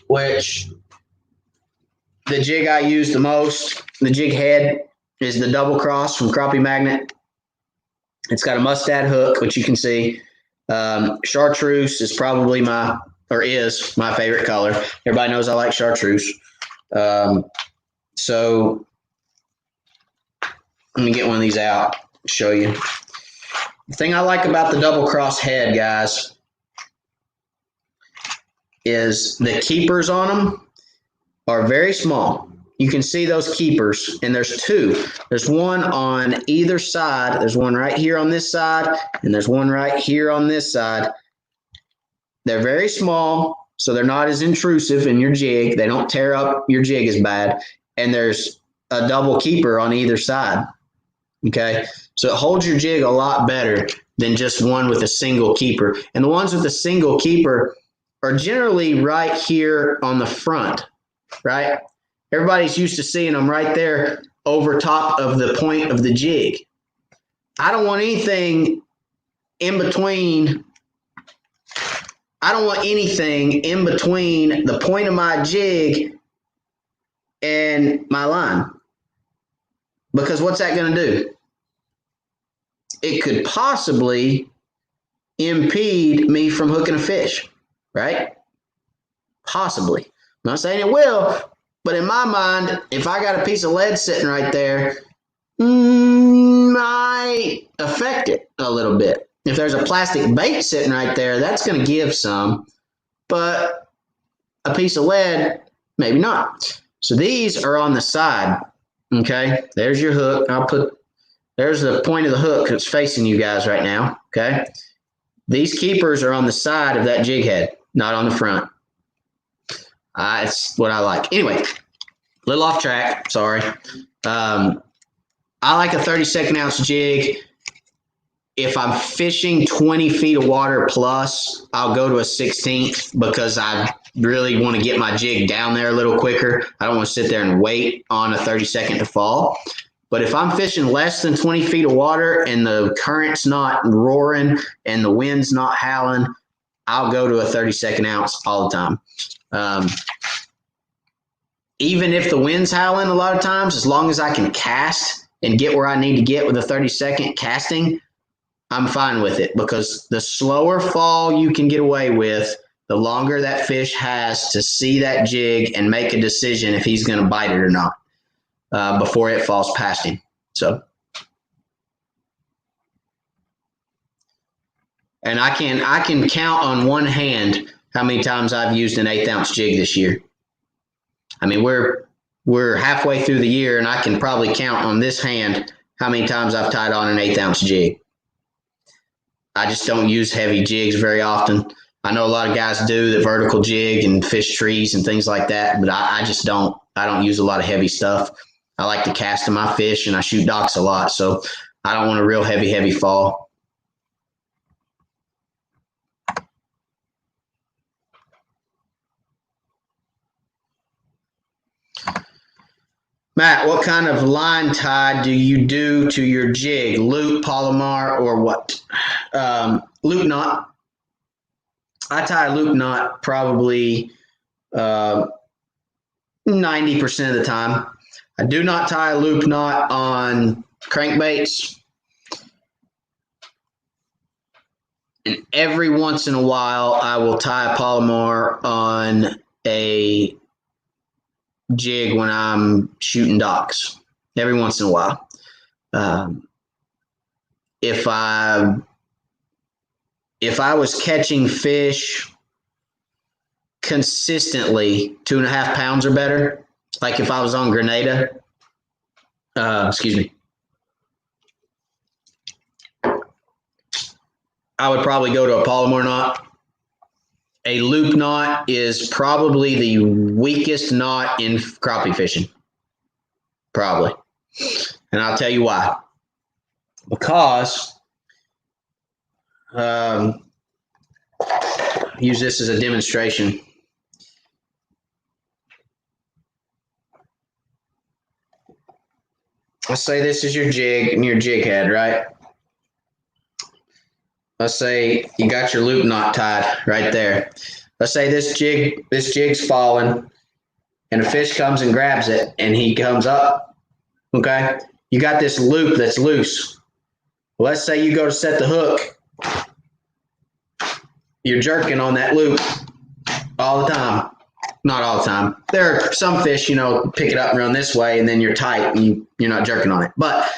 A: which the jig I use the most, the jig head, is the Double Cross from Crappie Magnet. It's got a mustad hook, which you can see. Chartreuse is probably is my favorite color. Everybody knows I like chartreuse. So let me get one of these out, show you. The thing I like about the Double Cross head, guys, is the keepers on them are very small. You can see those keepers, and there's two. There's one on either side. There's one right here on this side, and there's one right here on this side. They're very small, so they're not as intrusive in your jig. They don't tear up your jig as bad. And there's a double keeper on either side. Okay, so it holds your jig a lot better than just one with a single keeper. And the ones with a single keeper are generally right here on the front, right? Everybody's used to seeing them right there over top of the point of the jig. I don't want anything in between. I don't want anything in between the point of my jig and my line. Because what's that going to do? It could possibly impede me from hooking a fish, right? Possibly. I'm not saying it will, but in my mind, if I got a piece of lead sitting right there, might affect it a little bit. If there's a plastic bait sitting right there, that's going to give some, but a piece of lead, maybe not. So these are on the side. Okay, there's your hook. There's the point of the hook that's facing you guys right now. Okay, these keepers are on the side of that jig head, not on the front. It's what I like. Anyway, a little off track. Sorry. I like a 32nd ounce jig. If I'm fishing 20 feet of water plus, I'll go to a 16th because I really want to get my jig down there a little quicker. I don't want to sit there and wait on a 32nd to fall. But if I'm fishing less than 20 feet of water and the current's not roaring and the wind's not howling, I'll go to a 32nd ounce all the time. Even if the wind's howling a lot of times, as long as I can cast and get where I need to get with a 32nd casting, I'm fine with it, because the slower fall you can get away with, the longer that fish has to see that jig and make a decision if he's going to bite it or not before it falls past him. So, and I can count on one hand how many times I've used an 1/8 ounce jig this year. I mean, we're halfway through the year, and I can probably count on this hand how many times I've tied on an 1/8 ounce jig. I just don't use heavy jigs very often. I know a lot of guys do the vertical jig and fish trees and things like that, but I just don't. I don't use a lot of heavy stuff. I like to cast to my fish, and I shoot docks a lot, so I don't want a real heavy fall. Matt, what kind of line tie do you do to your jig? Loop, Palomar, or what? Loop knot. I tie a loop knot probably 90% of the time. I do not tie a loop knot on crankbaits. And every once in a while, I will tie a Palomar on a jig when I'm shooting docks. Every once in a while. If I was catching fish consistently 2.5 pounds or better, like if I was on Grenada, I would probably go to a Palomar knot. A loop knot is probably the weakest knot in crappie fishing. Probably. And I'll tell you why. Because use this as a demonstration. Let's say this is your jig and your jig head, right? Let's say you got your loop knot tied right there. Let's say this jig's falling and a fish comes and grabs it and he comes up. Okay? You got this loop that's loose. Let's say you go to set the hook. You're jerking on that loop all the time. Not all the time. There are some fish, pick it up and run this way, and then you're tight and you're not jerking on it. But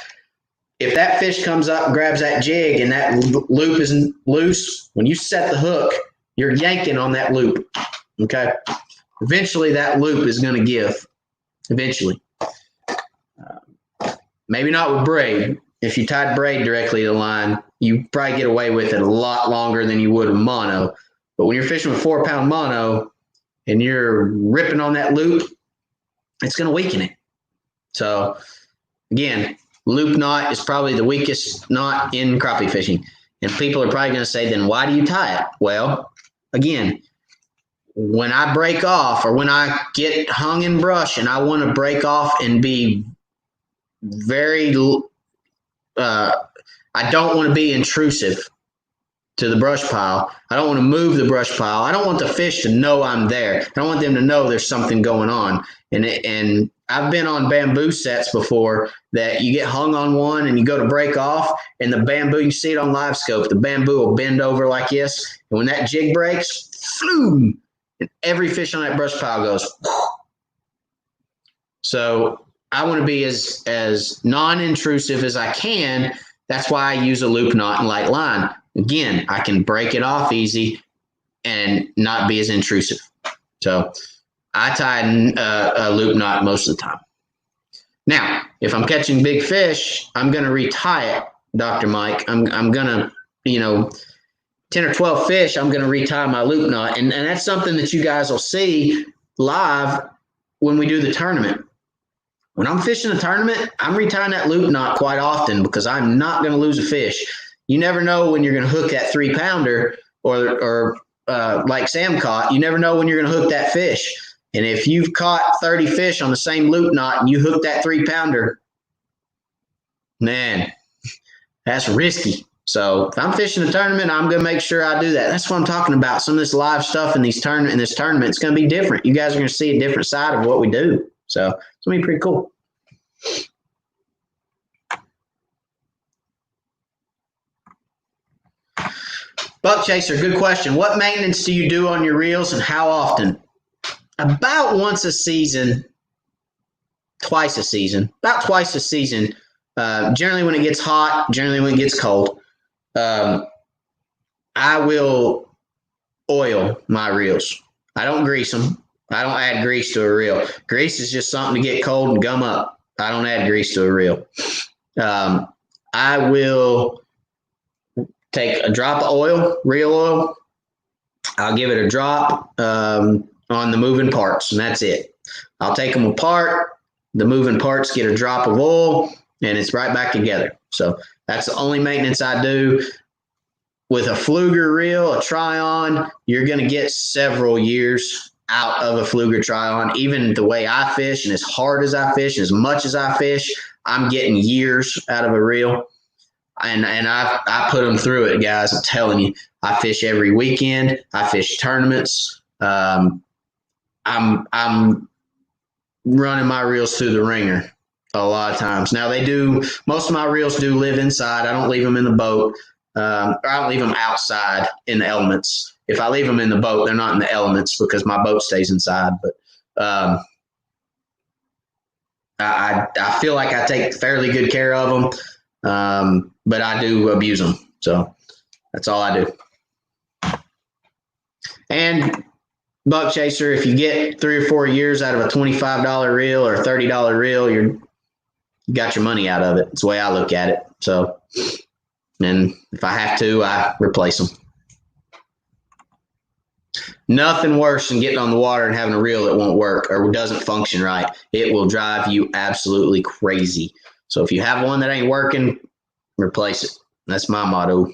A: if that fish comes up and grabs that jig and that loop isn't loose, when you set the hook, you're yanking on that loop. Okay. Eventually that loop is going to give. Eventually. Maybe not with braid. If you tied braid directly to the line, you probably get away with it a lot longer than you would with mono. But when you're fishing with 4-pound mono and you're ripping on that loop, it's going to weaken it. So, again, loop knot is probably the weakest knot in crappie fishing. And people are probably going to say, then why do you tie it? Well, again, when I break off or when I get hung in brush and I want to break off and be very I don't want to be intrusive to the brush pile. I don't want to move the brush pile. I don't want the fish to know I'm there. I don't want them to know there's something going on. And I've been on bamboo sets before that you get hung on one and you go to break off and the bamboo, you see it on live scope, the bamboo will bend over like this. And when that jig breaks, floom, and every fish on that brush pile goes. So I want to be as non-intrusive as I can. That's why I use a loop knot and light line. Again, I can break it off easy and not be as intrusive. So I tie a loop knot most of the time. Now, if I'm catching big fish, I'm going to retie it, Dr. Mike. I'm going to, 10 or 12 fish, I'm going to retie my loop knot. And that's something that you guys will see live when we do the tournament. When I'm fishing a tournament, I'm retying that loop knot quite often because I'm not going to lose a fish. You never know when you're going to hook that 3-pounder or like Sam caught. You never know when you're going to hook that fish. And if you've caught 30 fish on the same loop knot and you hook that 3-pounder, man, that's risky. So if I'm fishing a tournament, I'm going to make sure I do that. That's what I'm talking about. Some of this live stuff in this tournament, it's going to be different. You guys are going to see a different side of what we do. So it's going to be pretty cool. Buck Chaser, good question. What maintenance do you do on your reels and how often? About once a season, twice a season, about twice a season. Generally when it gets hot, generally when it gets cold. I will oil my reels. I don't grease them. I don't add grease to a reel. Grease is just something to get cold and gum up. I don't add grease to a reel. I will take a drop of oil, reel oil. I'll give it a drop on the moving parts, and that's it. I'll take them apart. The moving parts get a drop of oil, and it's right back together. So that's the only maintenance I do. With a Fluger reel, a try-on, you're going to get several years out of a Fluger try-on. Even the way I fish and as hard as I fish, as much as I fish, I'm getting years out of a reel. And I put them through it, guys. I'm telling you, I fish every weekend. I fish tournaments. I'm running my reels through the ringer a lot of times. Now most of my reels do live inside. I don't leave them in the boat. Or I don't leave them outside in the elements. If I leave them in the boat, they're not in the elements because my boat stays inside. But I feel like I take fairly good care of them, but I do abuse them. So that's all I do. And Buck Chaser, if you get 3 or 4 years out of a $25 reel or $30 reel, you got your money out of it. That's the way I look at it. So. And if I have to, I replace them. Nothing worse than getting on the water and having a reel that won't work or doesn't function right. It will drive you absolutely crazy. So if you have one that ain't working, replace it. That's my motto.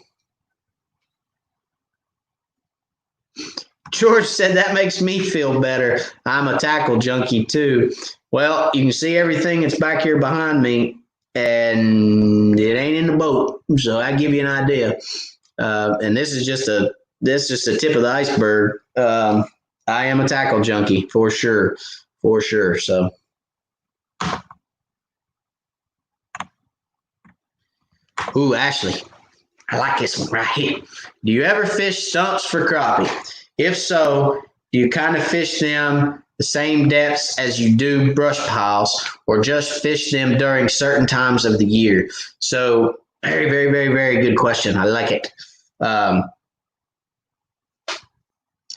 A: George said that makes me feel better. I'm a tackle junkie too. Well, you can see everything that's back here behind me. And it ain't in the boat, so I give you an idea. And this is just a tip of the iceberg. I am a tackle junkie for sure. So, ooh, Ashley, I like this one right here. Do you ever fish stumps for crappie? If so, do you kind of fish them the same depths as you do brush piles, or just fish them during certain times of the year? So very, very, very, very good question. I like it. I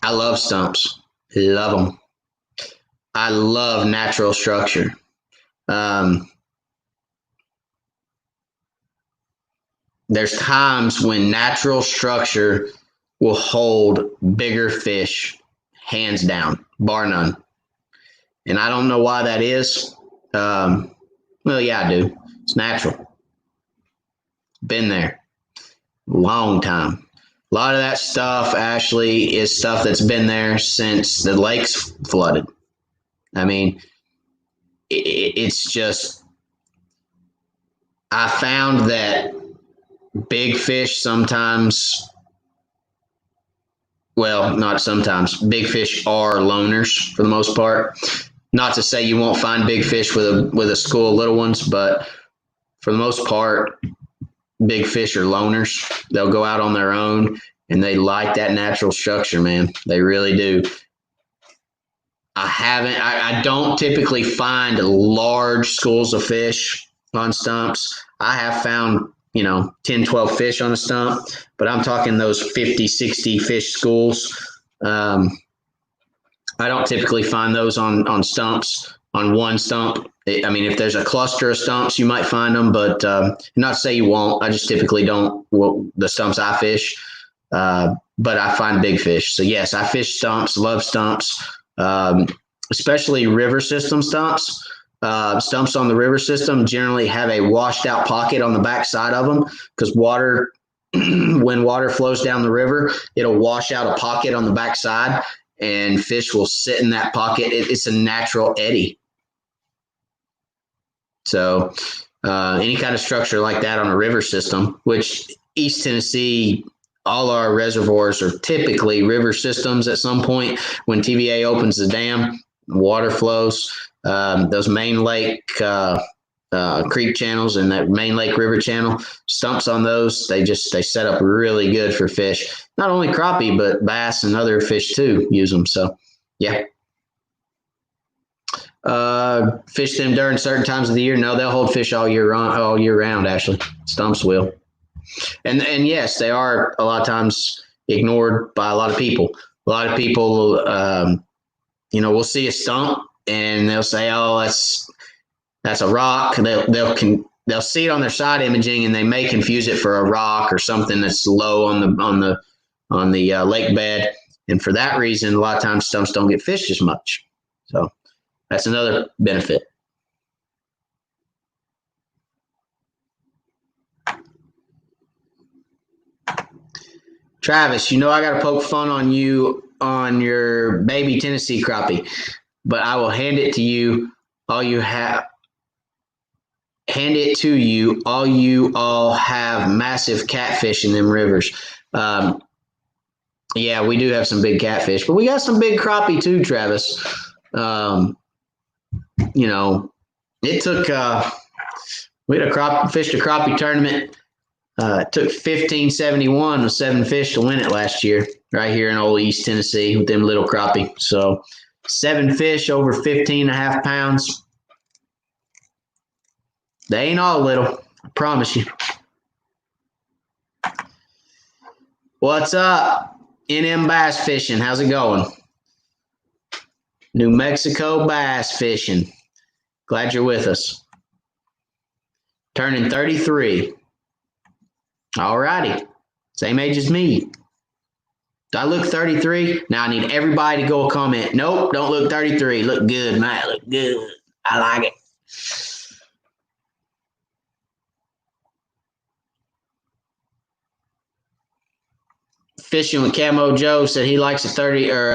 A: love stumps. Love them. I love natural structure. There's times when natural structure will hold bigger fish, hands down, bar none. And I don't know why that is. Well, yeah, I do. It's natural. Been there. Long time. A lot of that stuff actually is stuff that's been there since the lakes flooded. I mean, it's just, I found that big fish sometimes, well, not sometimes, big fish are loners for the most part. Not to say you won't find big fish with a school of little ones, but for the most part, big fish are loners. They'll go out on their own, and they like that natural structure, man. They really do. I don't typically find large schools of fish on stumps. I have found, 10, 12 fish on a stump, but I'm talking those 50, 60 fish schools. I don't typically find those on stumps, on one stump. I mean, if there's a cluster of stumps, you might find them, but not to say you won't. I just typically don't, the stumps I fish, but I find big fish. So, yes, I fish stumps, love stumps, especially river system stumps. Stumps on the river system generally have a washed out pocket on the back side of them because water, when water flows down the river, it'll wash out a pocket on the back side and fish will sit in that pocket. It's a natural eddy. So any kind of structure like that on a river system, which East Tennessee, all our reservoirs are typically river systems at some point. When TVA opens the dam, water flows. Those main lake creek channels and that main lake river channel, stumps on those, they set up really good for fish. Not only crappie, but bass and other fish too use them. So, yeah. Fish them during certain times of the year. No, they'll hold fish all year round. Actually, stumps will. And yes, they are a lot of times ignored by a lot of people. A lot of people, we'll see a stump and they'll say, "Oh, that's a rock." They'll see it on their side imaging and they may confuse it for a rock or something that's low on the lake bed. And for that reason, a lot of times stumps don't get fished as much. So that's another benefit. Travis, I got to poke fun on you on your baby Tennessee crappie, but I will hand it to you. All you have massive catfish in them rivers. Yeah, we do have some big catfish, but we got some big crappie too, Travis. It took, we had fished a crappie tournament. It took 1571 with 7 fish to win it last year, right here in old East Tennessee with them little crappie. So 7 fish over 15.5 pounds. They ain't all little, I promise you. What's up? NM Bass Fishing. How's it going? New Mexico bass fishing. Glad you're with us. Turning 33. All righty. Same age as me. Do I look 33? Now I need everybody to go comment. Nope, don't look 33. Look good, man. Look good. I like it. Fishing with Camo Joe said he likes a 30 or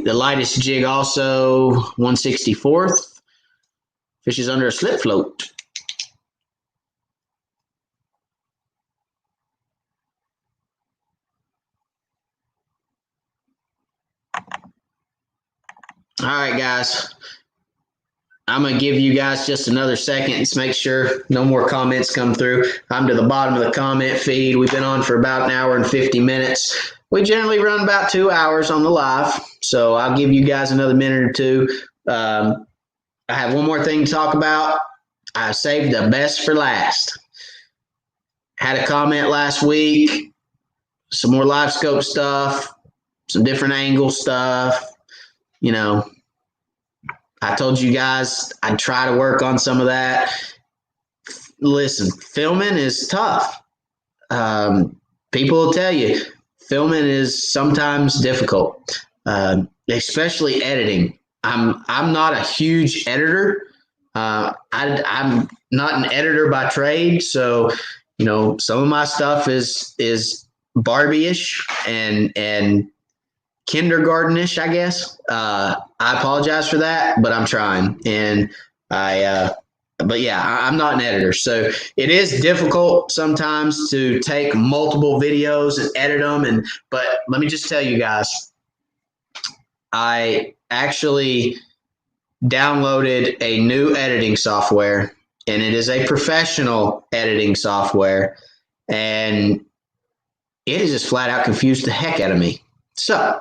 A: the lightest jig also, 1/64. Fishes under a slip float. All right, guys. I'm going to give you guys just another second to make sure no more comments come through. I'm to the bottom of the comment feed. We've been on for about an hour and 50 minutes. We generally run about 2 hours on the live, so I'll give you guys another minute or two. I have one more thing to talk about. I saved the best for last. Had a comment last week, some more live scope stuff, some different angle stuff, I told you guys I'd try to work on some of that. Listen, filming is tough. People will tell you filming is sometimes difficult, especially editing. I'm not a huge editor. I'm not an editor by trade, so some of my stuff is Barbie-ish and kindergartenish, I guess. I apologize for that, but I'm trying, and but yeah, I'm not an editor, so it is difficult sometimes to take multiple videos and edit them. But let me just tell you guys, I actually downloaded a new editing software, and it is a professional editing software, and it has just flat out confused the heck out of me. So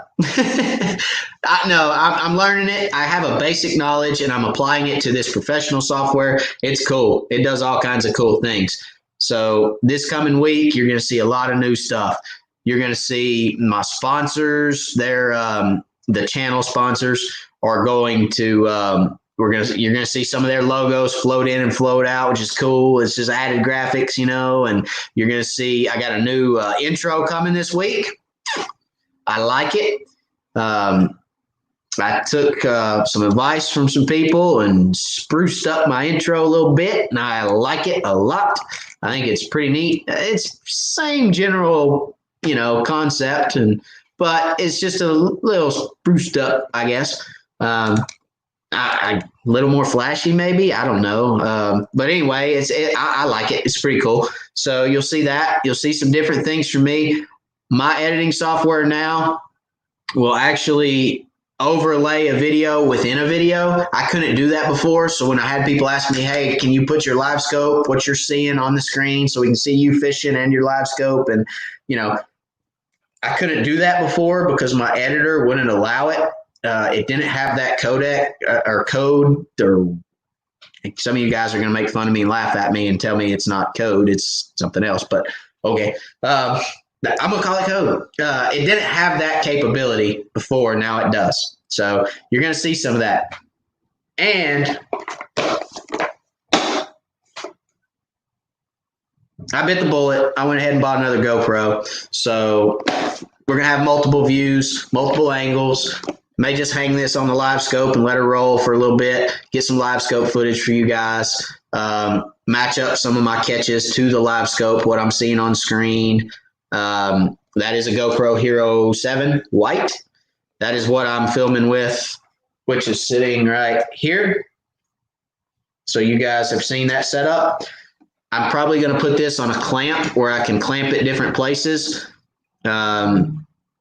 A: I'm learning it. I have a basic knowledge and I'm applying it to this professional software. It's cool. It does all kinds of cool things. So this coming week, you're going to see a lot of new stuff. You're going to see my sponsors. The channel sponsors are going to, you're going to see some of their logos float in and float out, which is cool. It's just added graphics, and you're going to see, I got a new intro coming this week. I like it. I took some advice from some people and spruced up my intro a little bit, and I like it a lot. I think it's pretty neat. It's same general, concept, but it's just a little spruced up, I guess. A little more flashy, maybe. I don't know. But anyway, I like it. It's pretty cool. So you'll see that. You'll see some different things from me. My editing software now will actually overlay a video within a video. I couldn't do that before. So when I had people ask me, hey, can you put your live scope, what you're seeing on the screen so we can see you fishing and your live scope? And, I couldn't do that before because my editor wouldn't allow it. It didn't have that codec or code, or some of you guys are going to make fun of me and laugh at me and tell me it's not code. It's something else, but okay. I'm going to call it code. It didn't have that capability before. Now it does. So you're going to see some of that. And I bit the bullet. I went ahead and bought another GoPro. So we're going to have multiple views, multiple angles. May just hang this on the live scope and let her roll for a little bit, get some live scope footage for you guys, match up some of my catches to the live scope, what I'm seeing on screen. That is a GoPro Hero 7 white. That is what I'm filming with, which is sitting right here. So you guys have seen that setup. I'm probably going to put this on a clamp where I can clamp it different places. I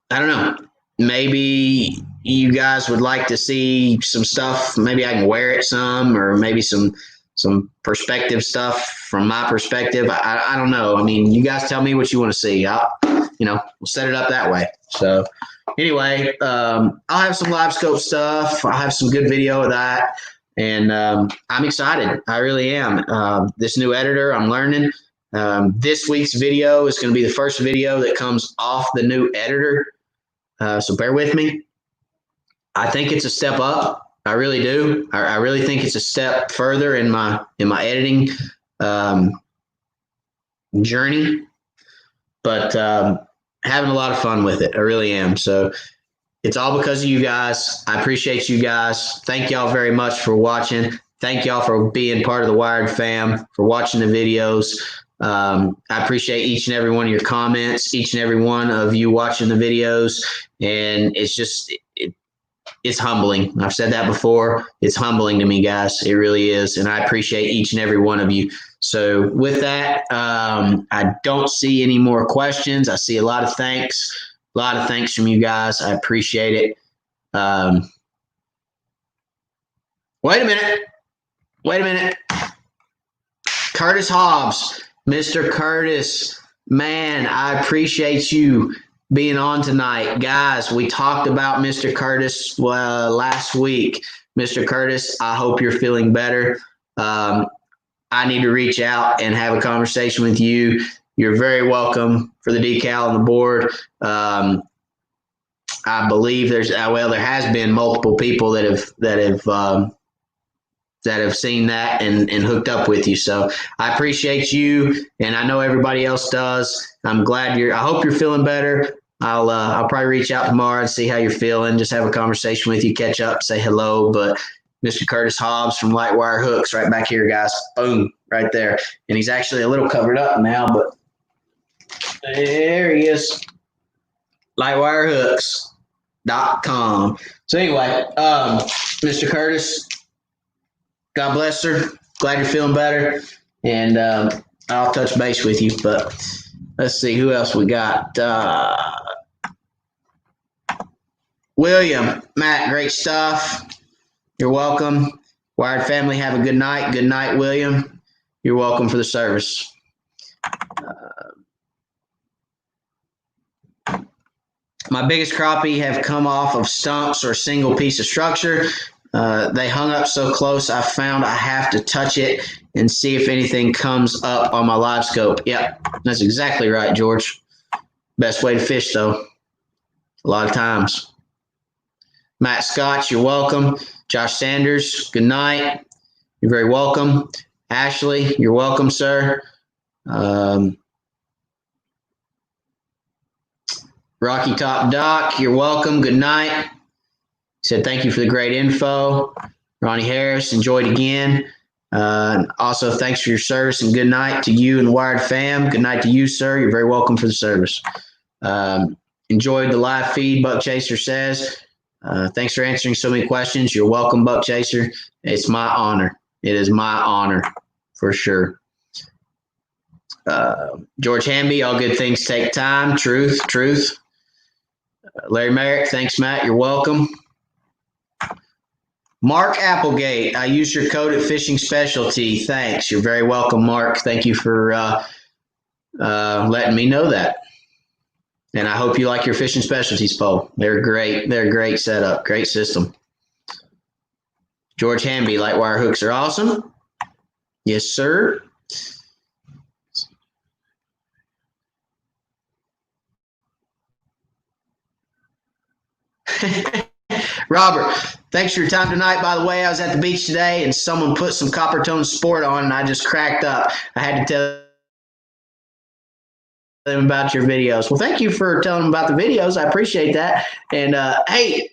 A: don't know. Maybe you guys would like to see some stuff. Maybe I can wear it some, or maybe some perspective stuff from my perspective. I don't know. I mean, you guys tell me what you want to see. We'll set it up that way. So anyway, I'll have some live scope stuff. I'll have some good video of that. And I'm excited. I really am. This new editor, I'm learning. This week's video is going to be the first video that comes off the new editor. So bear with me. I think it's a step up. I really do. I really think it's a step further in my editing journey. But having a lot of fun with it. I really am. So it's all because of you guys. I appreciate you guys. Thank y'all very much for watching. Thank y'all for being part of the Wired fam, for watching the videos. I appreciate each and every one of your comments, each and every one of you watching the videos. And it's just, it's humbling. I've said that before. It's humbling to me, guys. It really is. And I appreciate each and every one of you. So with that, I don't see any more questions. I see a lot of thanks. A lot of thanks from you guys. I appreciate it. Wait a minute. Curtis Hobbs, Mr. Curtis, man, I appreciate you being on tonight. Guys, we talked about Mr. Curtis last week. Mr. Curtis, I hope you're feeling better. I need to reach out and have a conversation with you. You're very welcome for the decal on the board. I believe there has been multiple people that have seen that and hooked up with you. So I appreciate you, and I know everybody else does. I'm glad I hope you're feeling better. I'll probably reach out tomorrow and see how you're feeling. Just have a conversation with you, catch up, say hello. But Mr. Curtis Hobbs from Lightwire Hooks, right back here, guys. Boom, right there. And he's actually a little covered up now, but there he is. Lightwirehooks.com. So anyway, Mr. Curtis, God bless her. Glad you're feeling better. And I'll touch base with you. But let's see who else we got. William, Matt, great stuff. You're welcome. Wired family, have a good night. Good night, William. You're welcome for the service. My biggest crappie have come off of stumps or single piece of structure. They hung up so close, I found I have to touch it and see if anything comes up on my live scope. Yep, that's exactly right, George. Best way to fish, though, a lot of times. Matt Scott, you're welcome. Josh Sanders, good night. You're very welcome. Ashley, you're welcome, sir. Rocky Top Doc, you're welcome. Good night. He said thank you for the great info. Ronnie Harris, enjoyed again. Also, thanks for your service and good night to you and the Wired fam. Good night to you, sir. You're very welcome for the service. Enjoyed the live feed, Buck Chaser says. Thanks for answering so many questions. You're welcome, Buck Chaser. It's my honor. It is my honor for sure. George Hamby, all good things take time. Truth. Larry Merrick, thanks, Matt. You're welcome. Mark Applegate, I use your code at Fishing Specialty. Thanks. You're very welcome, Mark. Thank you for letting me know that. And I hope you like your Fishing Specialties pole. They're great. They're a great setup, great system. George Hamby, Lightwire hooks are awesome. Yes, sir. Robert, thanks for your time tonight. By the way, I was at the beach today and someone put some Copper Tone Sport on and I just cracked up. I had to tell them about your videos. Well, thank you for telling them about the videos. I appreciate that. And hey,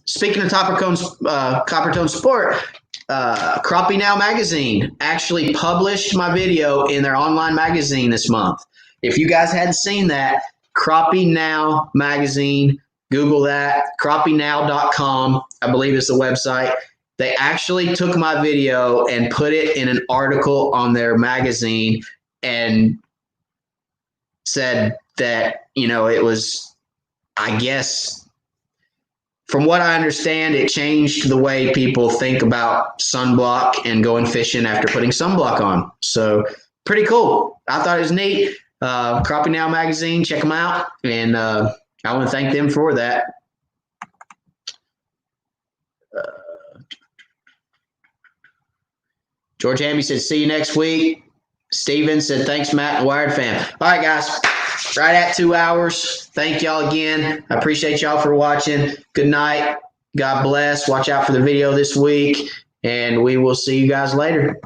A: speaking of Copper Tone Sport, Crappie Now magazine actually published my video in their online magazine this month. If you guys hadn't seen that, Crappie Now magazine, Google that, crappienow.com, I believe is the website. They actually took my video and put it in an article on their magazine and said that, it was, I guess, from what I understand, it changed the way people think about sunblock and going fishing after putting sunblock on. So pretty cool. I thought it was neat. Crappie Now magazine, check them out. And I want to thank them for that. George Hamby said, see you next week. Steven said, thanks, Matt and Wired fam. All right, guys. Right at 2 hours. Thank y'all again. I appreciate y'all for watching. Good night. God bless. Watch out for the video this week. And we will see you guys later.